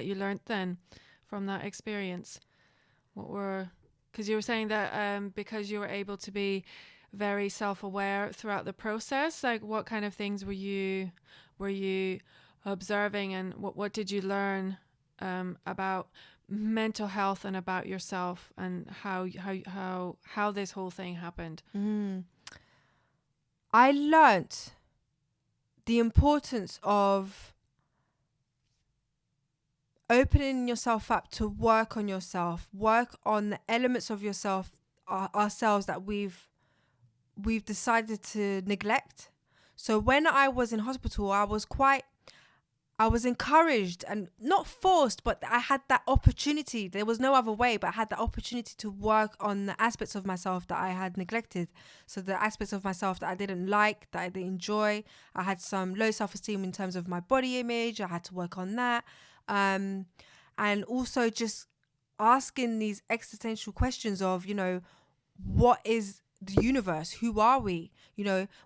you learned then from that experience? Because you were saying that because you were able to be very self-aware throughout the process, like what kind of things were you observing, and what did you learn about mental health and about yourself, and how this whole thing happened? I learnt the importance of opening yourself up to work on yourself, work on the elements of yourself, ourselves, that we've decided to neglect. So when I was in hospital, I was encouraged and not forced, but I had that opportunity. There was no other way, but I had the opportunity to work on the aspects of myself that I had neglected. So the aspects of myself that I didn't like, that I didn't enjoy. I had some low self-esteem in terms of my body image. I had to work on that. And also just asking these existential questions of, what is the universe. Who are we?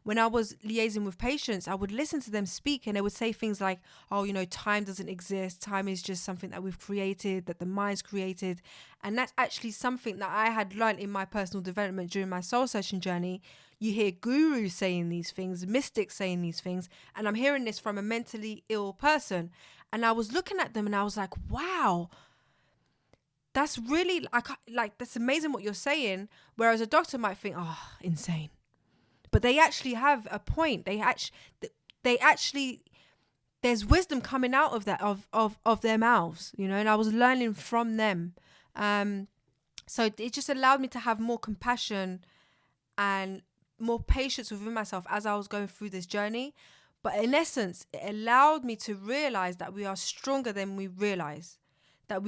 When I was liaising with patients, I would listen to them speak, and they would say things like, oh, time doesn't exist. Time is just something that we've created, that the mind's created. And that's actually something that I had learned in my personal development during my soul searching journey. You hear gurus saying these things, mystics saying these things, and I'm hearing this from a mentally ill person. And I was looking at them and I was like, wow, that's really that's amazing what you're saying. Whereas a doctor might think, oh, insane. But they actually have a point. They actually, there's wisdom coming out of that, of their mouths, and I was learning from them. So it just allowed me to have more compassion and more patience within myself as I was going through this journey. But in essence, it allowed me to realize that we are stronger than we realize. That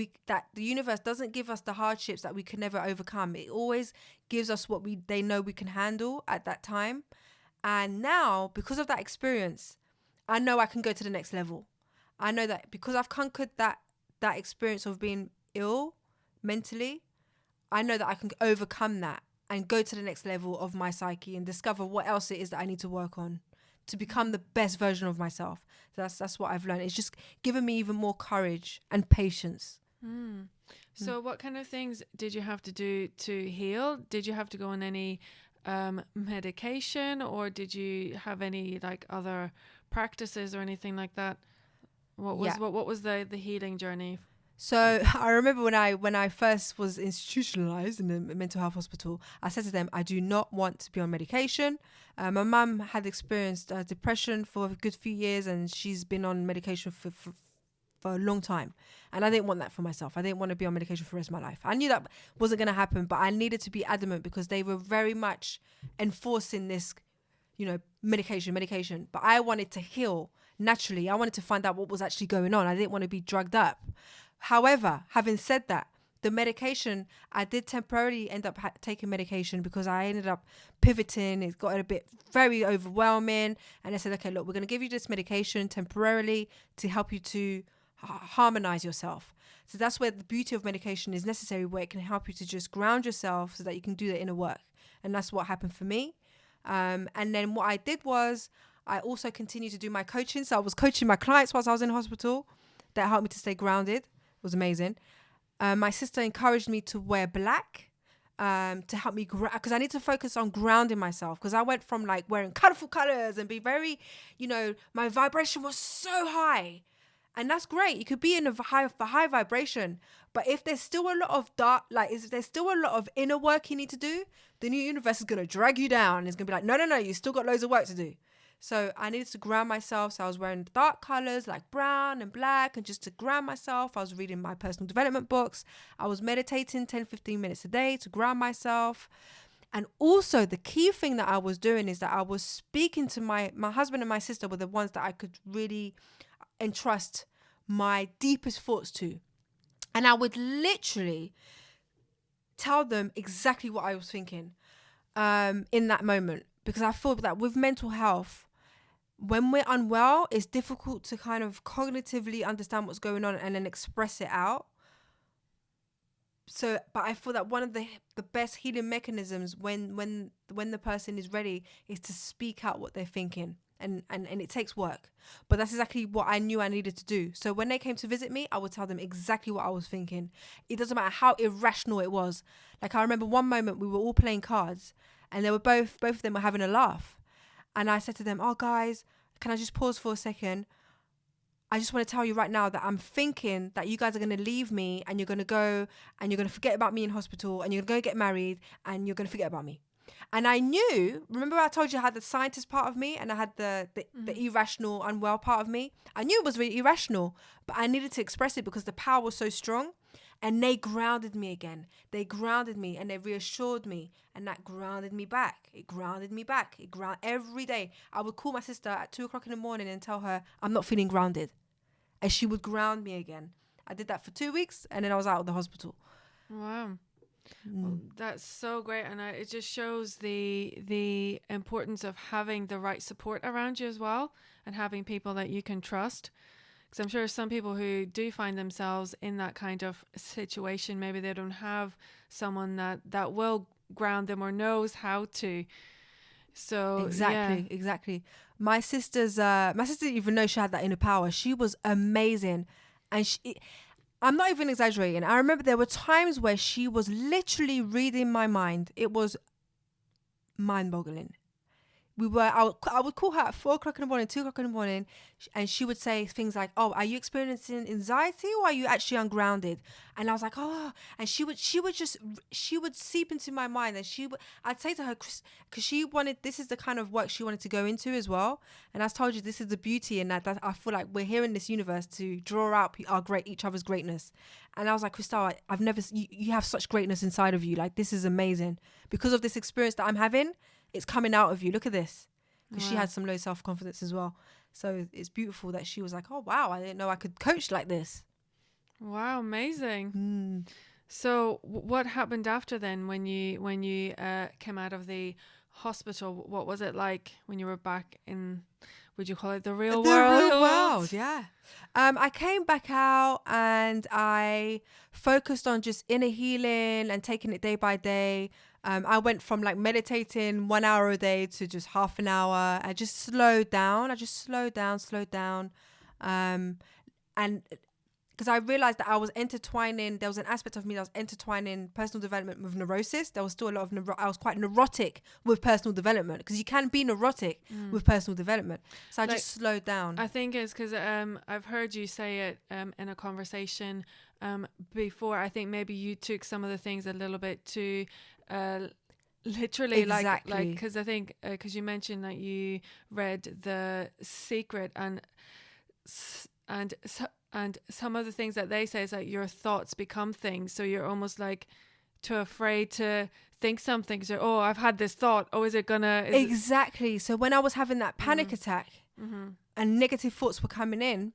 the universe doesn't give us the hardships that we can never overcome. It always gives us what they know we can handle at that time. And now, because of that experience, I know I can go to the next level. I know that because I've conquered that experience of being ill mentally, I know that I can overcome that and go to the next level of my psyche and discover what else it is that I need to work on to become the best version of myself. That's what I've learned. It's just given me even more courage and patience. So what kind of things did you have to do to heal? Did you have to go on any medication, or did you have any like other practices or anything like that? What was the healing journey? So I remember when I first was institutionalized in a mental health hospital, I said to them, I do not want to be on medication. My mum had experienced depression for a good few years, and she's been on medication for a long time. And I didn't want that for myself. I didn't want to be on medication for the rest of my life. I knew that wasn't going to happen, but I needed to be adamant because they were very much enforcing this, medication. But I wanted to heal naturally. I wanted to find out what was actually going on. I didn't want to be drugged up. However, having said that, the medication, I did temporarily end up taking medication because I ended up pivoting. It got a bit very overwhelming. And I said, okay, look, we're going to give you this medication temporarily to help you to harmonize yourself. So that's where the beauty of medication is necessary, where it can help you to just ground yourself so that you can do the inner work. And that's what happened for me. And then what I did was I also continued to do my coaching. So I was coaching my clients whilst I was in hospital. That helped me to stay grounded. It was amazing. My sister encouraged me to wear black to help me because I need to focus on grounding myself, because I went from like wearing colorful colors and be very, my vibration was so high, and that's great. You could be in the high vibration, but if there's still a lot of dark, if there's still a lot of inner work you need to do, the new universe is going to drag you down. It's going to be like, no, you still got loads of work to do. So I needed to ground myself. So I was wearing dark colors like brown and black, and just to ground myself, I was reading my personal development books. I was meditating 10-15 minutes a day to ground myself. And also the key thing that I was doing is that I was speaking to my husband and my sister were the ones that I could really entrust my deepest thoughts to. And I would literally tell them exactly what I was thinking in that moment. Because I feel that with mental health, when we're unwell, it's difficult to kind of cognitively understand what's going on and then express it out. So, but I feel that one of the best healing mechanisms when the person is ready is to speak out what they're thinking. And it takes work. But that's exactly what I knew I needed to do. So when they came to visit me, I would tell them exactly what I was thinking. It doesn't matter how irrational it was. Like I remember one moment we were all playing cards, and they were both of them were having a laugh. And I said to them, oh guys, can I just pause for a second? I just want to tell you right now that I'm thinking that you guys are going to leave me, and you're going to go and you're going to forget about me in hospital, and you're going to go get married, and you're going to forget about me. And I knew, remember I told you I had the scientist part of me and I had the irrational, unwell part of me? I knew it was really irrational, but I needed to express it because the power was so strong. And they grounded me again. They grounded me and they reassured me. And that grounded me back. It grounded me back. Every day. I would call my sister at 2:00 in the morning and tell her I'm not feeling grounded. And she would ground me again. I did that for 2 weeks, and then I was out of the hospital. Wow. Well, that's so great. And it just shows the importance of having the right support around you as well, and having people that you can trust. Because I'm sure some people who do find themselves in that kind of situation, maybe they don't have someone that will ground them or knows how to. So Exactly. My sister didn't even know she had that inner power. She was amazing, and I'm not even exaggerating. I remember there were times where she was literally reading my mind. It was mind-boggling. I would call her at 4 o'clock in the morning, 2 o'clock in the morning, and she would say things like, "Oh, are you experiencing anxiety or are you actually ungrounded?" And I was like, "Oh," and she would seep into my mind, and I'd say to her, because this is the kind of work she wanted to go into as well. And I told you, this is the beauty in that I feel like we're here in this universe to draw out each other's greatness. And I was like, Christelle, you have such greatness inside of you. Like, this is amazing. Because of this experience that I'm having, it's coming out of you. Look at this. Because she had some low self-confidence as well. So it's beautiful that she was like, oh, wow, I didn't know I could coach like this. Wow, amazing. So what happened after then when you came out of the hospital? What was it like when you were back in, would you call it the real world? The real world, yeah. I came back out and I focused on just inner healing and taking it day by day. I went from like meditating 1 hour a day to just half an hour. I just slowed down. Slowed down. And because I realized that I was intertwining, there was an aspect of me that was intertwining personal development with neurosis. There was still a lot of, I was quite neurotic with personal development, because you can be neurotic with personal development. So I just slowed down. I think it's because I've heard you say it in a conversation before. I think maybe you took some of the things a little bit too literally, like because I think because you mentioned that you read The Secret, and some of the things that they say is that your thoughts become things. So you're almost like too afraid to think something. So, oh, I've had this thought. Oh, is it gonna? Exactly. So when I was having that panic attack and negative thoughts were coming in,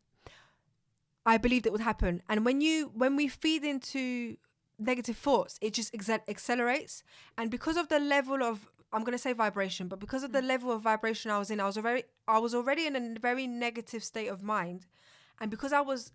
I believed it would happen. And when we feed into negative thoughts, it just accelerates. And because of the level of, I'm going to say vibration, but because of the level of vibration I was in, I was already in a very negative state of mind. And because I was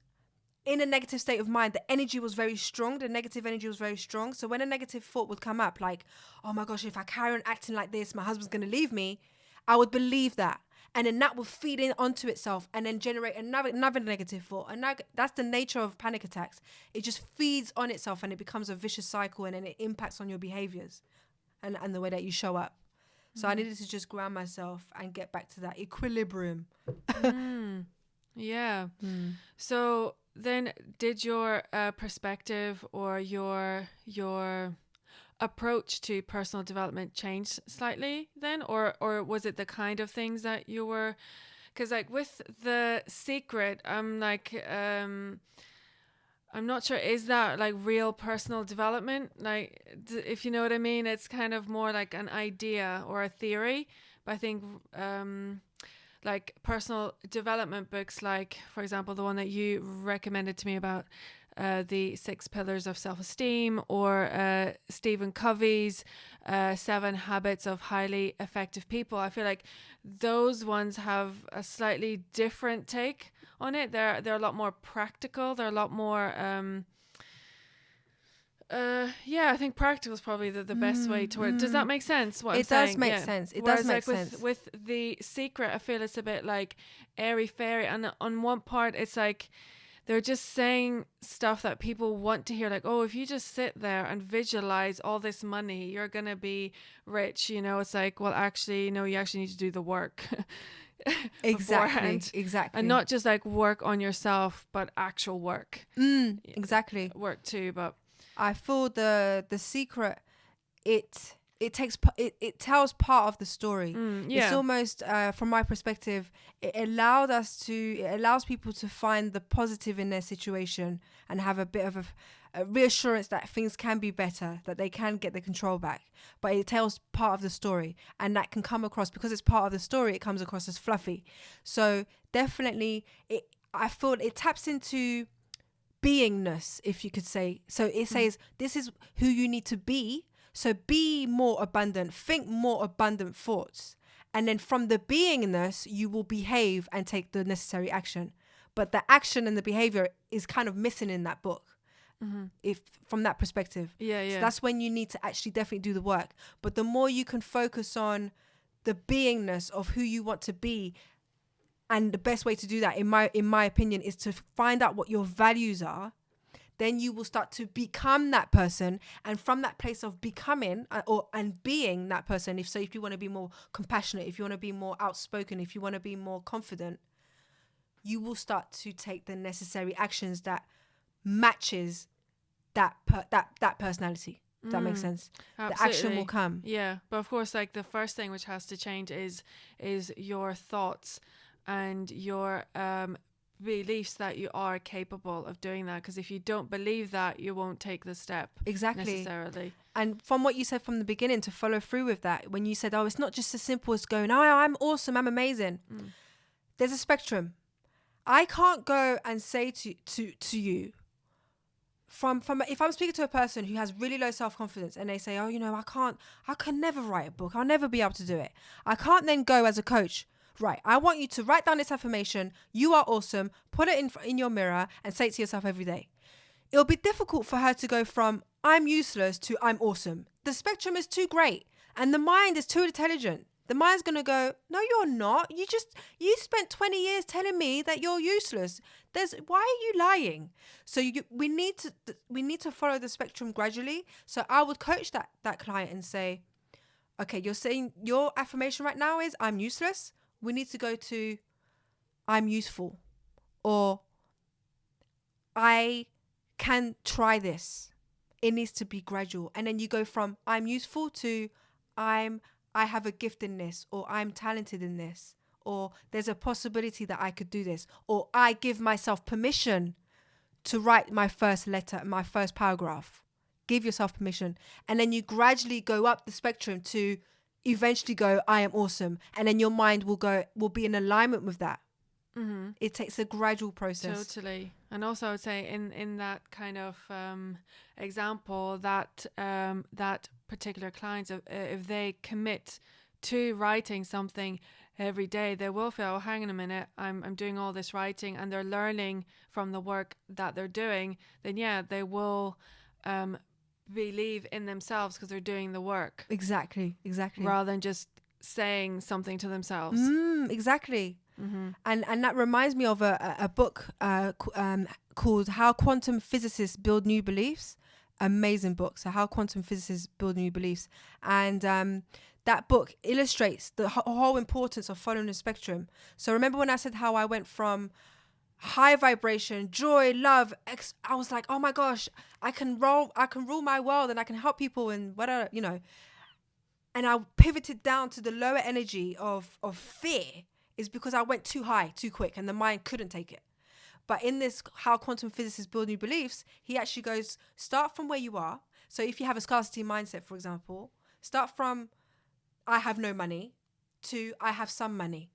in a negative state of mind, the energy was very strong. The negative energy was very strong. So when a negative thought would come up, like, oh my gosh, if I carry on acting like this, my husband's going to leave me, I would believe that. And then that would feed in onto itself and then generate another negative thought. And that's the nature of panic attacks. It just feeds on itself and it becomes a vicious cycle, and then it impacts on your behaviors and the way that you show up. So I needed to just ground myself and get back to that equilibrium. Yeah. So then did your perspective or your approach to personal development change slightly then, or was it the kind of things that you were, because like with The Secret, I'm like I'm not sure, is that like real personal development, like if you know what I mean? It's kind of more like an idea or a theory, but I think like personal development books, like for example the one that you recommended to me about the 6 Pillars of Self-Esteem, or Stephen Covey's 7 Habits of Highly Effective People, I feel like those ones have a slightly different take on it. They're a lot more practical. They're a lot more I think practical is probably the best way to word. Does that make sense? What I'm saying? Does make sense. It does make sense. With The Secret, I feel it's a bit like airy fairy, and on one part it's like they're just saying stuff that people want to hear, like, oh, if you just sit there and visualize all this money, you're gonna be rich. You know, it's like, well, actually, no, you actually need to do the work. Exactly. And not just like work on yourself, but actual work. Exactly. Work too, but I feel the Secret, it tells part of the story. It's almost from my perspective, it allows people to find the positive in their situation and have a bit of a reassurance that things can be better, that they can get the control back. But it tells part of the story, and that can come across, because it's part of the story, it comes across as fluffy. So definitely I feel it taps into beingness, if you could say. So it says this is who you need to be. So be more abundant, think more abundant thoughts. And then from the beingness, you will behave and take the necessary action. But the action and the behavior is kind of missing in that book. if from that perspective. Yeah, So yeah. that's when you need to actually definitely do the work. But the more you can focus on the beingness of who you want to be, and the best way to do that, in my opinion, is to find out what your values are. Then you will start to become that person, and from that place of becoming and being that person, if you want to be more compassionate, if you want to be more outspoken, if you want to be more confident, you will start to take the necessary actions that matches that personality. If that makes sense. Absolutely. The action will come. Yeah, but of course, like the first thing which has to change is your thoughts and your beliefs that you are capable of doing that. Because if you don't believe that, you won't take the step necessarily. And from what you said from the beginning, to follow through with that, when you said, "Oh, it's not just as simple as going, oh, I'm awesome, I'm amazing." There's a spectrum. I can't go and say to you, from if I'm speaking to a person who has really low self-confidence and they say, "Oh, I can never write a book, I'll never be able to do it," I can't then go as a coach, right, I want you to write down this affirmation, "You are awesome," put it in your mirror and say it to yourself every day. It'll be difficult for her to go from "I'm useless" to "I'm awesome." The spectrum is too great, and the mind is too intelligent. The mind's going to go, "No, you're not. You spent 20 years telling me that you're useless. Why are you lying?" So we need to follow the spectrum gradually. So I would coach that client and say, "Okay, you're saying your affirmation right now is I'm useless. We need to go to I'm useful, or I can try this." It needs to be gradual. And then you go from I'm useful to I have a gift in this, or I'm talented in this, or there's a possibility that I could do this, or I give myself permission to write my first letter, my first paragraph. Give yourself permission. And then you gradually go up the spectrum to eventually go, "I am awesome." And then your mind will be in alignment with that. It takes a gradual process. Totally. And also I would say in that kind of example, that that particular clients, if they commit to writing something every day, they will feel, "Oh, hang on a minute, I'm doing all this writing," and they're learning from the work that they're doing, then yeah, they will believe in themselves because they're doing the work. Exactly. Rather than just saying something to themselves. Exactly. And that reminds me of a book called How Quantum Physicists Build New Beliefs. Amazing book. So How Quantum Physicists Build New Beliefs. And that book illustrates the whole importance of following the spectrum. So remember when I said how I went from high vibration, joy, love, I was like, "Oh my gosh, I can rule my world and I can help people," and whatever, and I pivoted down to the lower energy of fear, is because I went too high too quick and the mind couldn't take it. But in this How Quantum Physicists Build New Beliefs, he actually goes, start from where you are. So if you have a scarcity mindset, for example, start from I have no money to I have some money,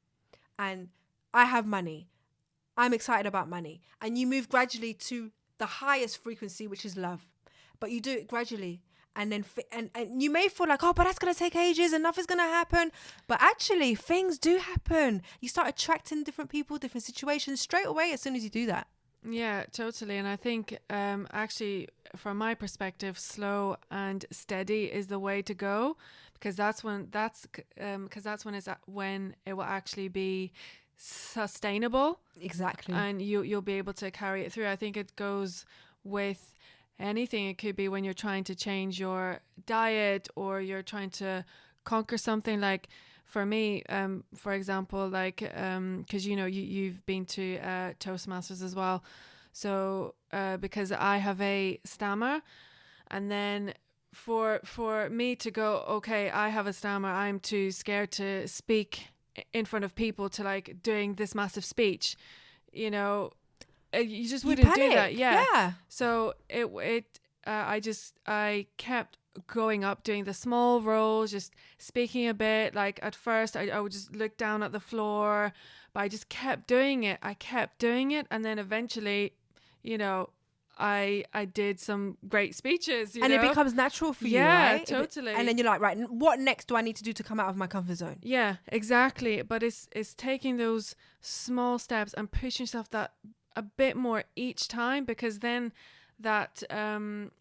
and I have money, I'm excited about money. And you move gradually to the highest frequency, which is love. But you do it gradually. And then and you may feel like, "Oh, but that's going to take ages and nothing's going to happen." But actually, things do happen. You start attracting different people, different situations straight away as soon as you do that. Yeah, totally. And I think actually, from my perspective, slow and steady is the way to go, because that's when it will actually be sustainable. Exactly. And you'll be able to carry it through. I think it goes with anything. It could be when you're trying to change your diet, or you're trying to conquer something. Like for me, for example, like because you've been to Toastmasters as well, so because I have a stammer, and then for me to go, okay, I have a stammer, I'm too scared to speak in front of people, to like doing this massive speech, you just wouldn't do that. Yeah. So I kept going up, doing the small roles, just speaking a bit. Like at first I would just look down at the floor, but I just kept doing it. And then eventually, I did some great speeches, and it becomes natural for you, right? Totally. And then you're like, right, what next do I need to do to come out of my comfort zone? Yeah, exactly. But it's taking those small steps and pushing yourself that a bit more each time, because then that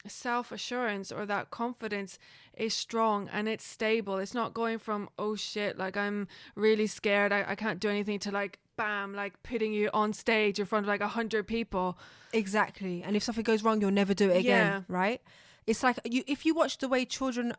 self-assurance or that confidence is strong and it's stable. It's not going from, oh shit, like I'm really scared, I can't do anything, to like bam, like putting you on stage in front of like 100 people. Exactly. And if something goes wrong, you'll never do it again, Yeah. right? It's like if you watch the way children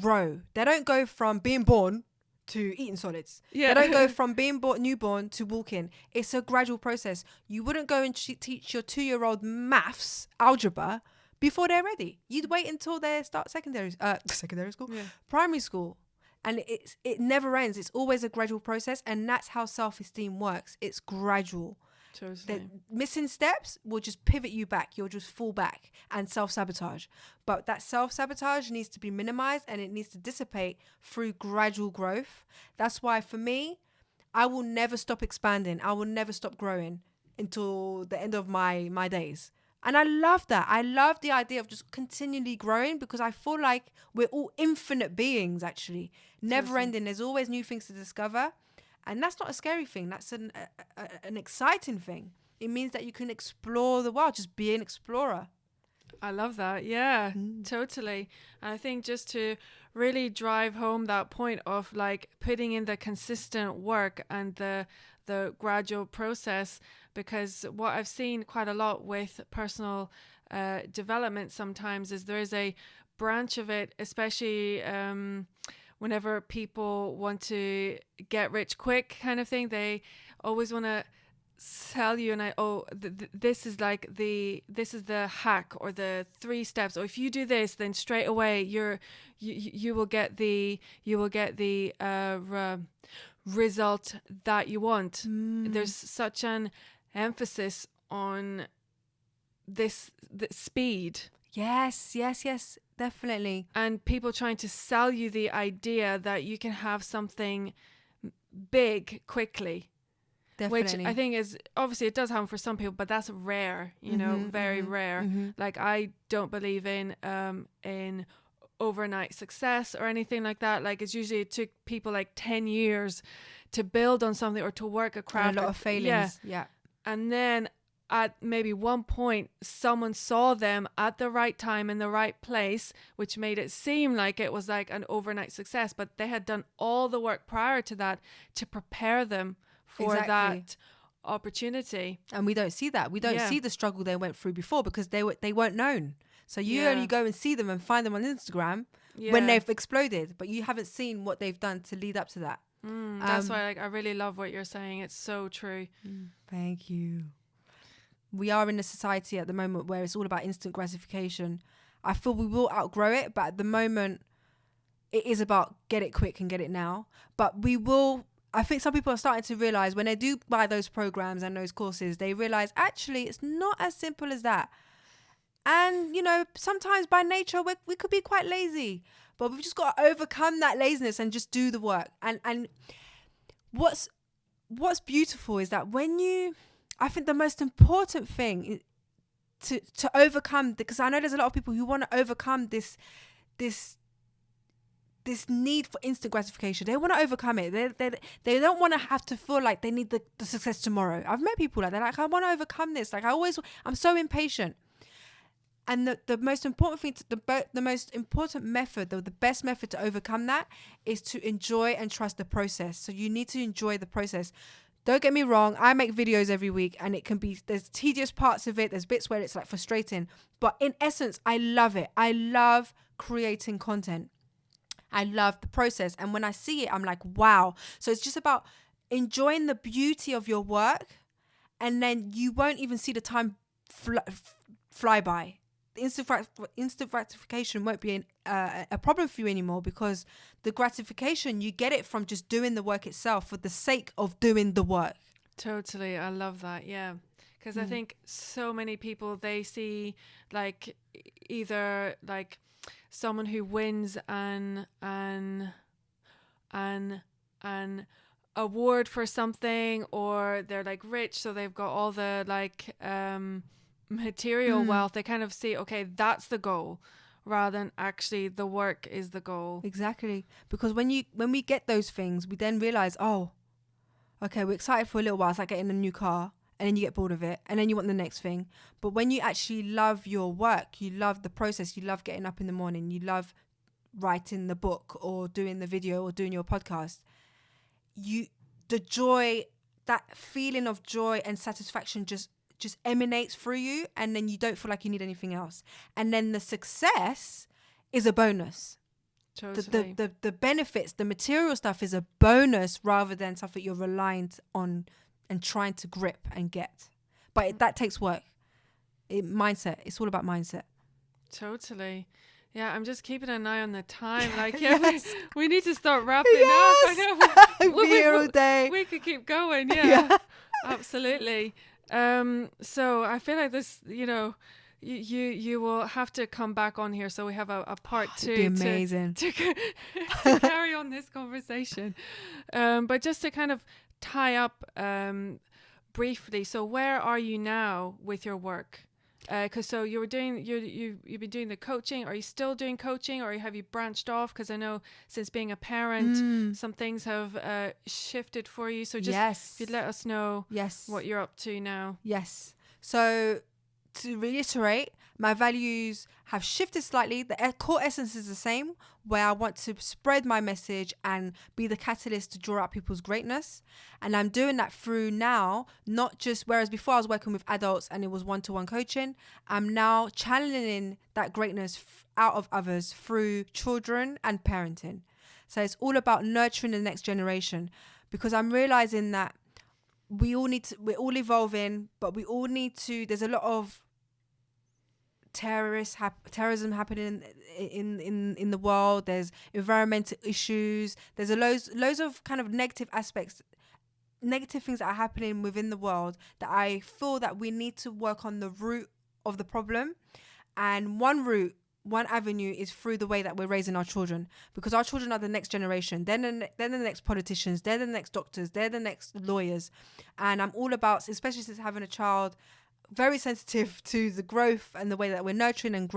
grow, they don't go from being born to eating solids. Yeah. They don't go from being newborn to walking. It's a gradual process. You wouldn't go and teach your 2-year-old maths, algebra, before they're ready. You'd wait until they start secondary school, Yeah. primary school. And it never ends. It's always a gradual process. And that's how self-esteem works. It's gradual. Totally. The missing steps will just pivot you back. You'll just fall back and self-sabotage. But that self-sabotage needs to be minimized and it needs to dissipate through gradual growth. That's why for me, I will never stop expanding. I will never stop growing until the end of my days. And I love that. I love the idea of just continually growing, because I feel like we're all infinite beings, actually. Never ending. There's always new things to discover. And that's not a scary thing. That's an exciting thing. It means that you can explore the world. Just be an explorer. I love that. Yeah, totally. And I think just to really drive home that point of like putting in the consistent work and the gradual process, because what I've seen quite a lot with personal development sometimes is there is a branch of it, especially whenever people want to get rich quick kind of thing. They always want to sell you, and this is the hack or the 3 steps, or if you do this, then straight away you will get the result that you want. There's such an emphasis on this the speed. Yes, definitely. And people trying to sell you the idea that you can have something big quickly. Definitely. Which I think is, obviously it does happen for some people, but that's rare, very rare. Like I don't believe in overnight success or anything like that. Like it took people like 10 years to build on something or to work a craft. And a lot of failings. Yeah. And then at maybe one point, someone saw them at the right time in the right place, which made it seem like it was like an overnight success, but they had done all the work prior to that to prepare them for that opportunity. And we don't see that. We don't see the struggle they went through before, because they weren't known. So you only go and see them and find them on Instagram when they've exploded, but you haven't seen what they've done to lead up to that. That's why I really love what you're saying. It's so true. Thank you. We are in a society at the moment where it's all about instant gratification. I feel we will outgrow it, but at the moment it is about get it quick and get it now. But I think some people are starting to realize when they do buy those programs and those courses, they realize actually it's not as simple as that. And, sometimes by nature, we could be quite lazy, but we've just got to overcome that laziness and just do the work. And what's beautiful is that I think the most important thing to overcome, because I know there's a lot of people who want to overcome this need for instant gratification. They want to overcome it. They don't want to have to feel like they need the success tomorrow. I've met people like that. Like, I want to overcome this. Like I'm so impatient. And the most important thing, the most important method, the best method to overcome that is to enjoy and trust the process. So you need to enjoy the process. Don't get me wrong. I make videos every week and there's tedious parts of it. There's bits where it's like frustrating, but in essence, I love it. I love creating content. I love the process. And when I see it, I'm like, wow. So it's just about enjoying the beauty of your work, and then you won't even see the time fly by. Instant gratification won't be a problem for you anymore, because the gratification, you get it from just doing the work itself for the sake of doing the work. Totally. I love that. Yeah. Because I think so many people, they see like either like someone who wins an award for something, or they're like rich, so they've got all the like material wealth. They kind of see, okay, that's the goal, rather than actually the work is the goal. Exactly. Because when we get those things, we then realize, oh, okay, we're excited for a little while. It's like getting a new car, and then you get bored of it, and then you want the next thing. But when you actually love your work, you love the process, you love getting up in the morning, you love writing the book or doing the video or doing your podcast, the joy, that feeling of joy and satisfaction just emanates through you, and then you don't feel like you need anything else. And then the success is a bonus. Totally. The benefits, the material stuff is a bonus rather than something you're reliant on and trying to grip and get. But that takes work. Mindset. It's all about mindset. Totally. Yeah, I'm just keeping an eye on the time. Like, Yes. we need to start wrapping up. I know. Be here all day. We could keep going. Yeah. Absolutely. So I feel like this, you will have to come back on here, so we have a part two. It'd be amazing to carry on this conversation. But just to kind of tie up briefly, so where are you now with your work? Because so you've been doing the coaching. Are you still doing coaching, or have you branched off? Because I know since being a parent, some things have shifted for you. So just if you'd let us know what you're up to now. Yes. So to reiterate, my values have shifted slightly. The core essence is the same, where I want to spread my message and be the catalyst to draw out people's greatness. And I'm doing that through now, not just, whereas before I was working with adults and it was one-to-one coaching, I'm now channeling that greatness out of others through children and parenting. So it's all about nurturing the next generation, because I'm realizing that we're all evolving, but we all need to, there's a lot of terrorism happening in the world. There's environmental issues. There's loads of kind of negative aspects, negative things that are happening within the world, that I feel that we need to work on the root of the problem. And one avenue is through the way that we're raising our children, because our children are the next generation. They're the next politicians. They're the next doctors. They're the next lawyers. And I'm all about, especially since having a child, very sensitive to the growth and the way that we're nurturing and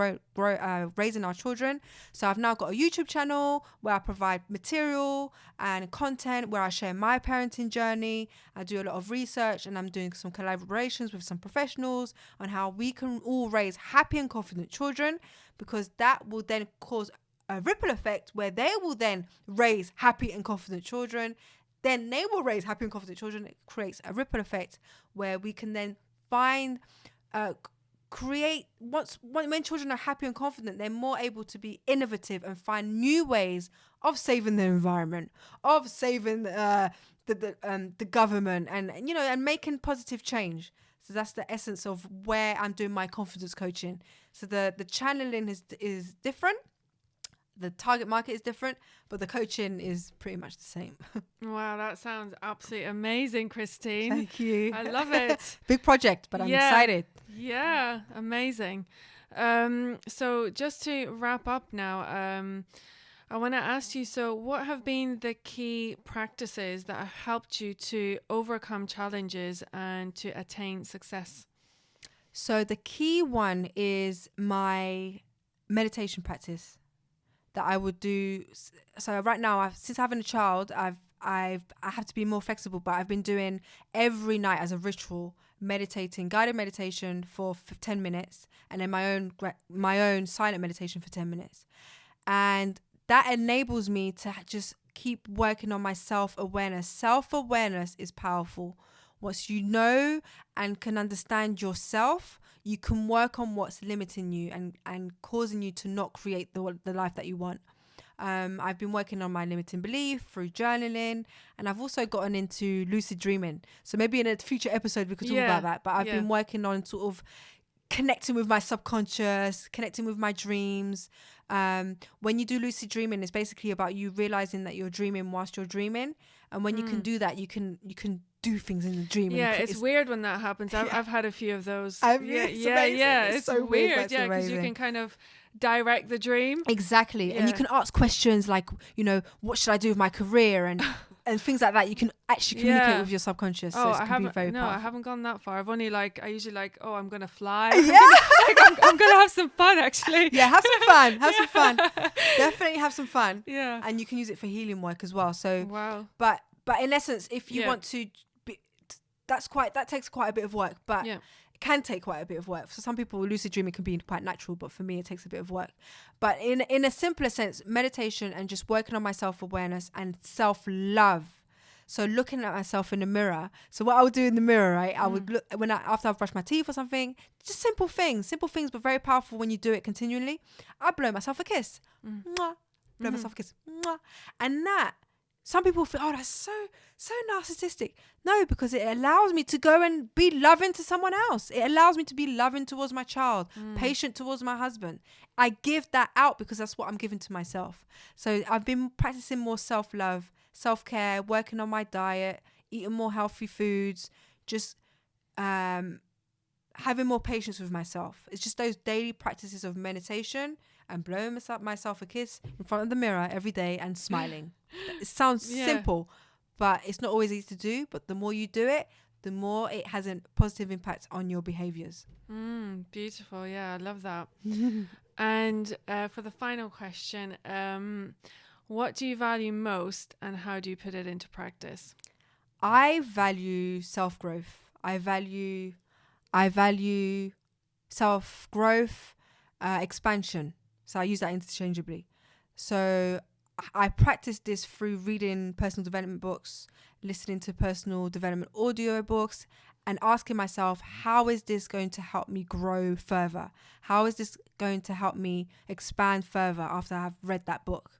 raising our children. So I've now got a YouTube channel where I provide material and content, where I share my parenting journey. I do a lot of research, and I'm doing some collaborations with some professionals on how we can all raise happy and confident children, because that will then cause a ripple effect where they will then raise happy and confident children. Then they will raise happy and confident children. It creates a ripple effect where we can then create, when children are happy and confident, they're more able to be innovative and find new ways of saving the environment, of saving the government, and making positive change. So that's the essence of where I'm doing my confidence coaching. So the channeling is different. The target market is different, but the coaching is pretty much the same. Wow, that sounds absolutely amazing, Christine. Thank you. I love it. Big project, but I'm excited. Yeah, amazing. So just to wrap up now, I want to ask you, so what have been the key practices that have helped you to overcome challenges and to attain success? So the key one is my meditation practice that I would do. So right now, since having a child, I have to be more flexible, but I've been doing every night as a ritual, guided meditation for 10 minutes, and then my own silent meditation for 10 minutes. And that enables me to just keep working on my self-awareness. Self-awareness is powerful. Once you know and can understand yourself, you can work on what's limiting you and causing you to not create the life that you want. I've been working on my limiting belief through journaling, and I've also gotten into lucid dreaming. So maybe in a future episode we could talk about that. But I've been working on sort of connecting with my subconscious, connecting with my dreams. When you do lucid dreaming, it's basically about you realizing that you're dreaming whilst you're dreaming. And when you can do that, you can do things in the dream. Yeah, it's weird when that happens. I've had a few of those. It's so weird. Yeah, because you can kind of direct the dream. Exactly. And you can ask questions like, what should I do with my career, and things like that. You can actually communicate with your subconscious. Oh, so it can be very powerful. I haven't gone that far. I've only I usually I'm going to fly. Yeah. I'm going to have some fun, actually. Yeah, have some fun. Have some fun. Definitely have some fun. Yeah. And you can use it for healing work as well. So, wow. But in essence, if you want to that takes quite a bit of work, but Yeah. it can take quite a bit of work. For some people, lucid dreaming can be quite natural, but for me, it takes a bit of work. But in a simpler sense, meditation and just working on my self-awareness and self-love. So looking at myself in the mirror. So what I would do in the mirror, right? I would look after I've brushed my teeth or something. Just simple things, but very powerful when you do it continually. I blow myself a kiss. Mwah. Blow myself a kiss. Mwah. And that, some people feel, oh, that's so narcissistic. No, because it allows me to go and be loving to someone else. It allows me to be loving towards my child, patient towards my husband. I give that out because that's what I'm giving to myself. So I've been practicing more self-love, self-care, working on my diet, eating more healthy foods, just having more patience with myself. It's just those daily practices of meditation and blowing myself a kiss in front of the mirror every day and smiling. It sounds simple, but it's not always easy to do. But the more you do it, the more it has a positive impact on your behaviors. Beautiful. Yeah, I love that. And for the final question, what do you value most and how do you put it into practice? I value self-growth. I value self-growth, expansion. So I use that interchangeably. So I practice this through reading personal development books, listening to personal development audio books, and asking myself, how is this going to help me grow further? How is this going to help me expand further after I've read that book?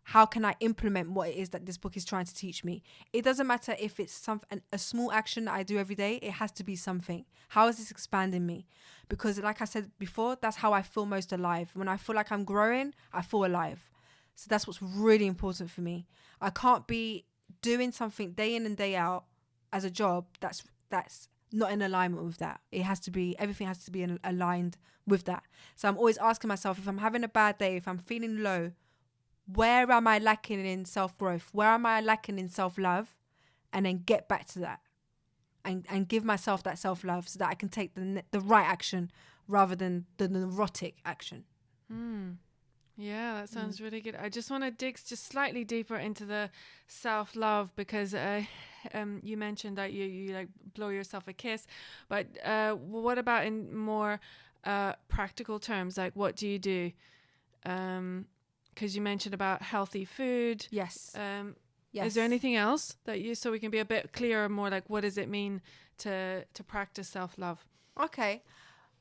How can I implement what it is that this book is trying to teach me? It doesn't matter if it's a small action that I do every day. It has to be something. How is this expanding me? Because like I said before, that's how I feel most alive. When I feel like I'm growing, I feel alive. So that's what's really important for me. I can't be doing something day in and day out as a job that's not in alignment with that. Everything has to be aligned with that. So I'm always asking myself, if I'm having a bad day, if I'm feeling low, where am I lacking in self-growth? Where am I lacking in self-love? And then get back to that and give myself that self-love so that I can take the right action rather than the neurotic action. Yeah, that sounds really good. I just want to dig just slightly deeper into the self-love because you mentioned that you like blow yourself a kiss, but what about in more practical terms? Like, what do you do? Because you mentioned about healthy food. Yes. Yes. Is there anything else that so we can be a bit clearer, more like what does it mean to practice self-love? Okay.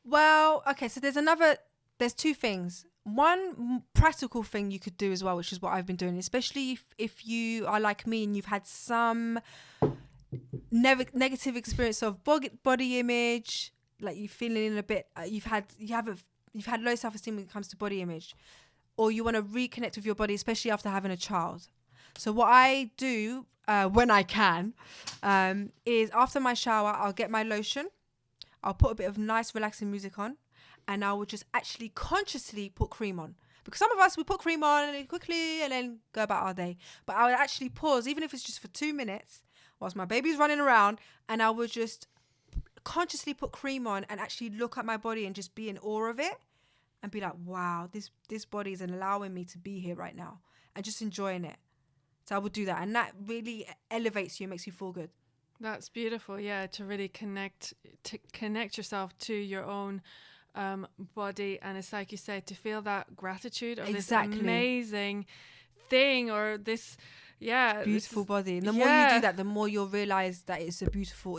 Well, okay. So there's two things. One practical thing you could do as well, which is what I've been doing, especially if you are like me and you've had some negative experience of body image, like you're feeling a bit, you've had low self-esteem when it comes to body image, or you want to reconnect with your body, especially after having a child. So what I do when I can is after my shower, I'll get my lotion, I'll put a bit of nice relaxing music on, and I will just actually consciously put cream on. Because some of us, we put cream on quickly and then go about our day. But I would actually pause, even if it's just for 2 minutes, whilst my baby's running around, and I would just consciously put cream on and actually look at my body and just be in awe of it and be like, wow, this body is allowing me to be here right now and just enjoying it. So I would do that. And that really elevates you and makes you feel good. That's beautiful. Yeah, to really connect yourself to your own body, and it's like you said, to feel that gratitude of this amazing thing or this beautiful body. And the more you do that, the more you'll realize that it's beautiful.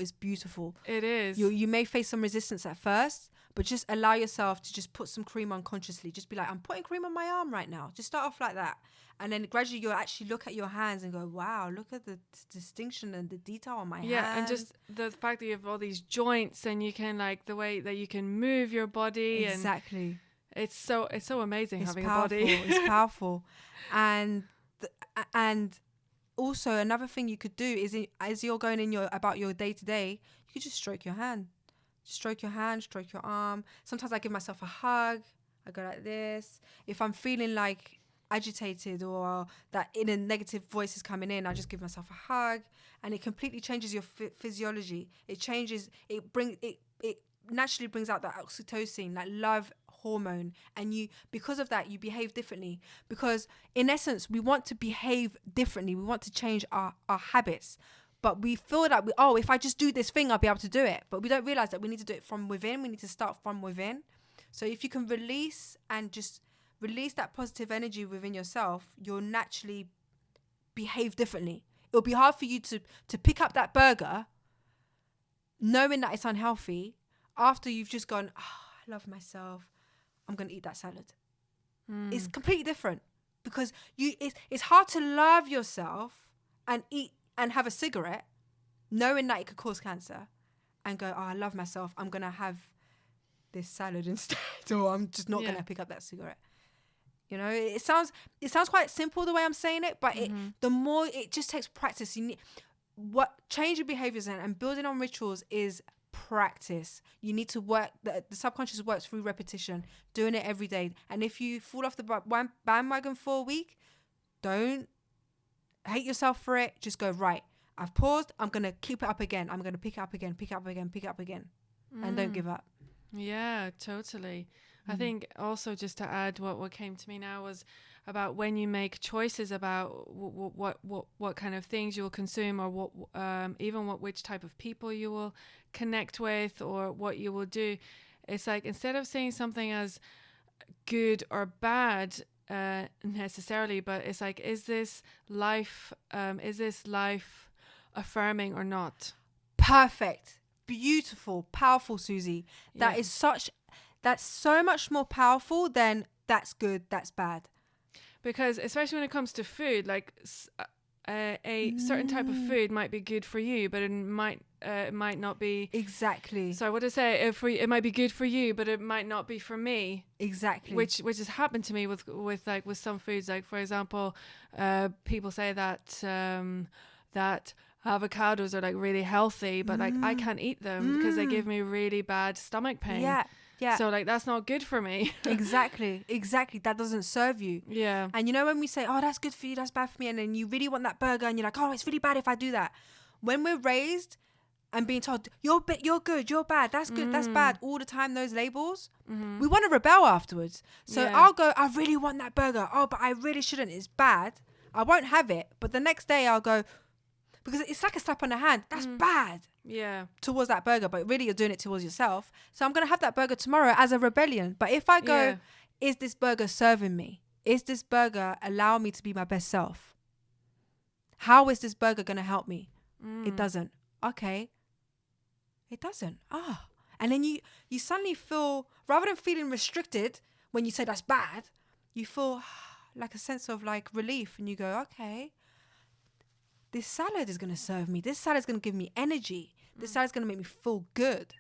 It is. You may face some resistance at first, but just allow yourself to just put some cream on consciously. Just be like, I'm putting cream on my arm right now. Just start off like that. And then gradually you'll actually look at your hands and go, wow, look at the distinction and the detail on my hands. Yeah, and just the fact that you have all these joints and you can, like, the way that you can move your body. Exactly. And it's so amazing having powerful. A body. It's powerful. And also another thing you could do is as you're going about your day to day, you could just stroke your hand. Stroke your hand, stroke your arm. Sometimes I give myself a hug. I go like this. If I'm feeling like agitated or that inner negative voice is coming in, I just give myself a hug, and it completely changes your physiology. It naturally brings out that oxytocin, that love hormone, and because of that you behave differently, because in essence we want to behave differently. We want to change our habits, But we feel that if I just do this thing, I'll be able to do it. But we don't realize that we need to do it from within. We need to start from within. So if you can release that positive energy within yourself, you'll naturally behave differently. It'll be hard for you to pick up that burger knowing that it's unhealthy after you've just gone, I love myself, I'm going to eat that salad. It's completely different, because it's hard to love yourself and eat and have a cigarette knowing that it could cause cancer and go, I love myself, I'm going to have this salad instead, or I'm just not going to pick up that cigarette. You know, it sounds quite simple the way I'm saying it, but the more it just takes practice. You need changing behaviors and building on rituals is practice. You need to work. The subconscious works through repetition, doing it every day. And if you fall off the bandwagon for a week, don't hate yourself for it. Just go, right, I've paused. I'm going to keep it up again. I'm going to pick it up again, and don't give up. Yeah, totally. I think also, just to add, what came to me now was about when you make choices about what kind of things you will consume, or which type of people you will connect with, or what you will do. It's like, instead of saying something as good or bad necessarily, but it's like, is this life affirming or not? Perfect, beautiful, powerful, Susie. That's so much more powerful than that's good, that's bad. Because especially when it comes to food, like a certain type of food might be good for you, but it might not be. Exactly. So what to say? It might be good for you, but it might not be for me. Exactly. Which has happened to me with some foods. Like, for example, people say that avocados are like really healthy, but like I can't eat them because they give me really bad stomach pain. Yeah. Yeah. So like, that's not good for me. Exactly. That doesn't serve you. Yeah. And you know, when we say, oh, that's good for you, that's bad for me, and then you really want that burger and you're like, oh, it's really bad if I do that. When we're raised and being told, you're good, you're bad, that's good, that's bad, all the time, those labels, we want to rebel afterwards. So I'll go, I really want that burger. Oh, but I really shouldn't. It's bad. I won't have it. But the next day I'll go, because it's like a slap on the hand. That's bad. Yeah. Towards that burger, but really you're doing it towards yourself. So I'm going to have that burger tomorrow as a rebellion. But if I go, is this burger serving me? Is this burger allowing me to be my best self? How is this burger going to help me? It doesn't. Okay. It doesn't. And then you suddenly feel, rather than feeling restricted when you say that's bad, you feel like a sense of like relief, and you go, okay, this salad is going to serve me. This salad is going to give me energy. This salad is going to make me feel good.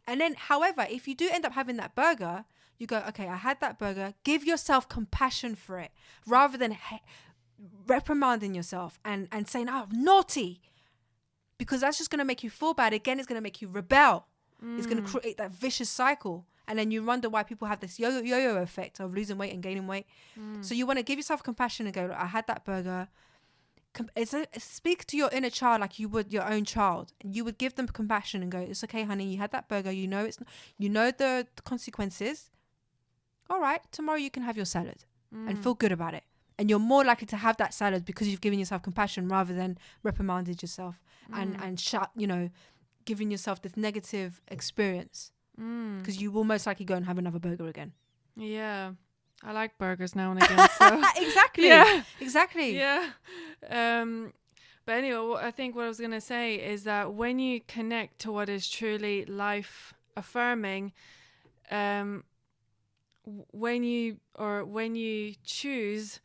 And then, however, if you do end up having that burger, you go, okay, I had that burger. Give yourself compassion for it, rather than reprimanding yourself and saying, oh, naughty. Because that's just going to make you feel bad. Again, it's going to make you rebel. It's going to create that vicious cycle. And then you wonder why people have this yo-yo effect of losing weight and gaining weight. So you want to give yourself compassion and go, look, I had that burger. Speak to your inner child like you would your own child. You would give them compassion and go, it's okay, honey, you had that burger, you know the consequences. All right, tomorrow you can have your salad and feel good about it. And you're more likely to have that salad because you've given yourself compassion, rather than reprimanded yourself and giving yourself this negative experience, because you will most likely go and have another burger again. Yeah. I like burgers now and again. So. Exactly. Yeah. Exactly. Yeah. But anyway, I think what I was going to say is that when you connect to what is truly life affirming, when you choose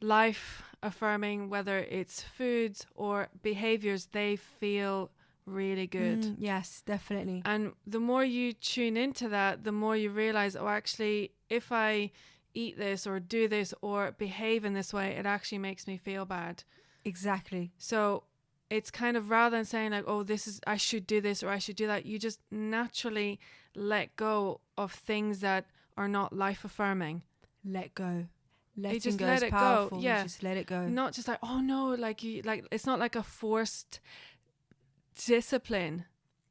life affirming, whether it's foods or behaviors, they feel really good. Yes, definitely. And the more you tune into that, the more you realize, oh, actually, if I eat this or do this or behave in this way, it actually makes me feel bad. Exactly. So it's kind of, rather than saying like, oh, I should do this or I should do that, you just naturally let go of things that are not life affirming. Let go. Just let it go. Yeah. You just let it go. Not just like, oh no, it's not like a forced discipline,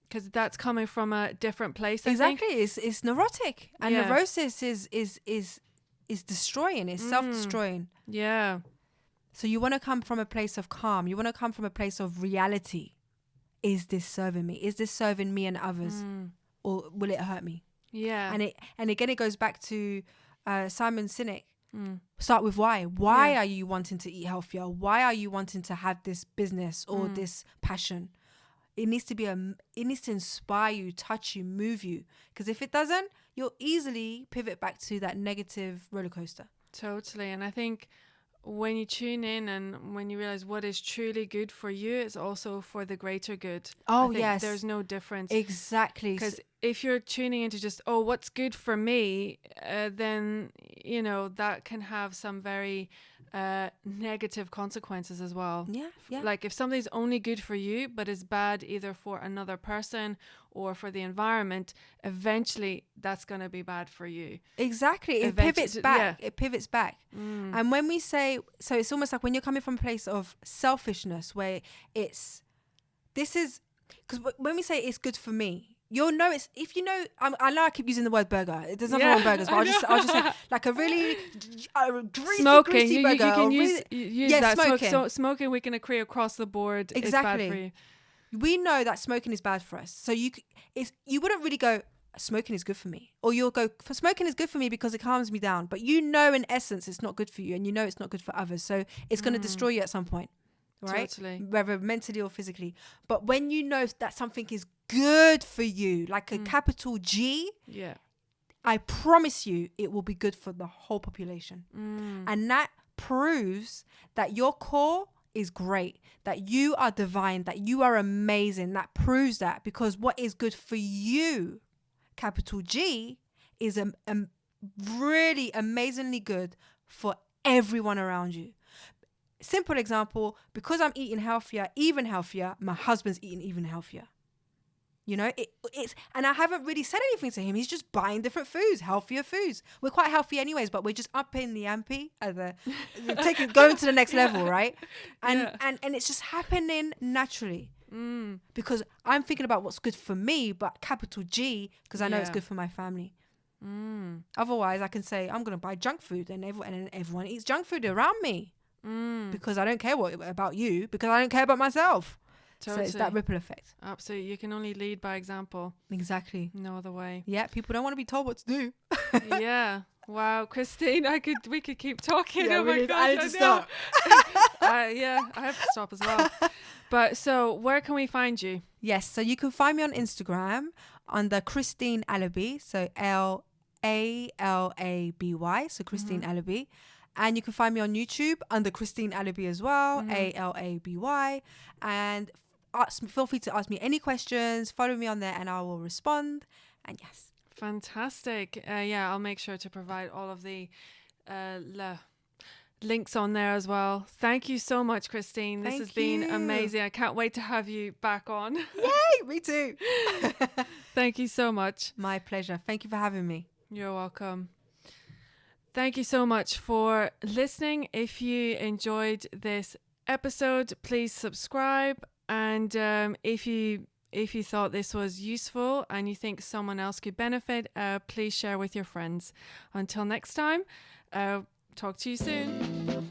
because that's coming from a different place. Exactly. It's neurotic, and neurosis is destroying. It's self-destroying. Yeah. So you want to come from a place of calm. You want to come from a place of reality. Is this serving me? Is this serving me and others? Or will it hurt me? Yeah. And again, it goes back to Simon Sinek. Start with why. Why are you wanting to eat healthier? Why are you wanting to have this business or this passion? It needs to inspire you, touch you, move you. Because if it doesn't, you'll easily pivot back to that negative roller coaster. Totally. And I think when you tune in and when you realize what is truly good for you, it's also for the greater good. Oh, I think yes. there's no difference. Exactly. Because if you're tuning into just, oh, what's good for me, then, that can have some very negative consequences as well. Yeah. Like if something's only good for you, but is bad either for another person or for the environment, eventually that's going to be bad for you. Exactly. It pivots back. Yeah. It pivots back. And when we say, so it's almost like when you're coming from a place of selfishness where because when we say it's good for me, you'll know it's, if you know, I know I keep using the word burger. There's nothing wrong with burgers, but I'll just say like a really greasy burger. You can use that. Smoking. Smoking we can agree across the board exactly. is bad for you. We know that smoking is bad for us. So you wouldn't really go, smoking is good for me. Or you'll go, for smoking is good for me because it calms me down. But in essence, it's not good for you. And it's not good for others. So it's going to destroy you at some point. Right? Totally. Whether mentally or physically. But when you know that something is good for you, like a capital G, I promise you it will be good for the whole population. And that proves that your core is great, that you are divine, that you are amazing. That proves that, because what is good for you, capital G, is really amazingly good for everyone around you. Simple example, because I'm eating healthier, even healthier, my husband's eating even healthier. It's, and I haven't really said anything to him. He's just buying different foods, healthier foods. We're quite healthy anyways, but we're just upping the ante, going to the next level, right? And it's just happening naturally. Because I'm thinking about what's good for me, but capital G, because I know it's good for my family. Otherwise, I can say I'm going to buy junk food, and everyone eats junk food around me. Because I don't care about you, because I don't care about myself. Totally. So it's that ripple effect. Absolutely. You can only lead by example. Exactly. No other way. Yeah, people don't want to be told what to do. Yeah. Wow, Christine, we could keep talking. Yeah, oh my gosh, I need to stop. I have to stop as well. But so where can we find you? Yes, so you can find me on Instagram under Christine Alaby, so Alaby, so Christine Alaby. And you can find me on YouTube under Christine Alaby as well, Alaby. And feel free to ask me any questions, follow me on there, and I will respond. And yes. Fantastic. I'll make sure to provide all of the links on there as well. Thank you so much, Christine. This has been amazing. I can't wait to have you back on. Yay, me too. Thank you so much. My pleasure. Thank you for having me. You're welcome. Thank you so much for listening. If you enjoyed this episode, please subscribe. And if you thought this was useful and you think someone else could benefit, please share with your friends. Until next time, talk to you soon.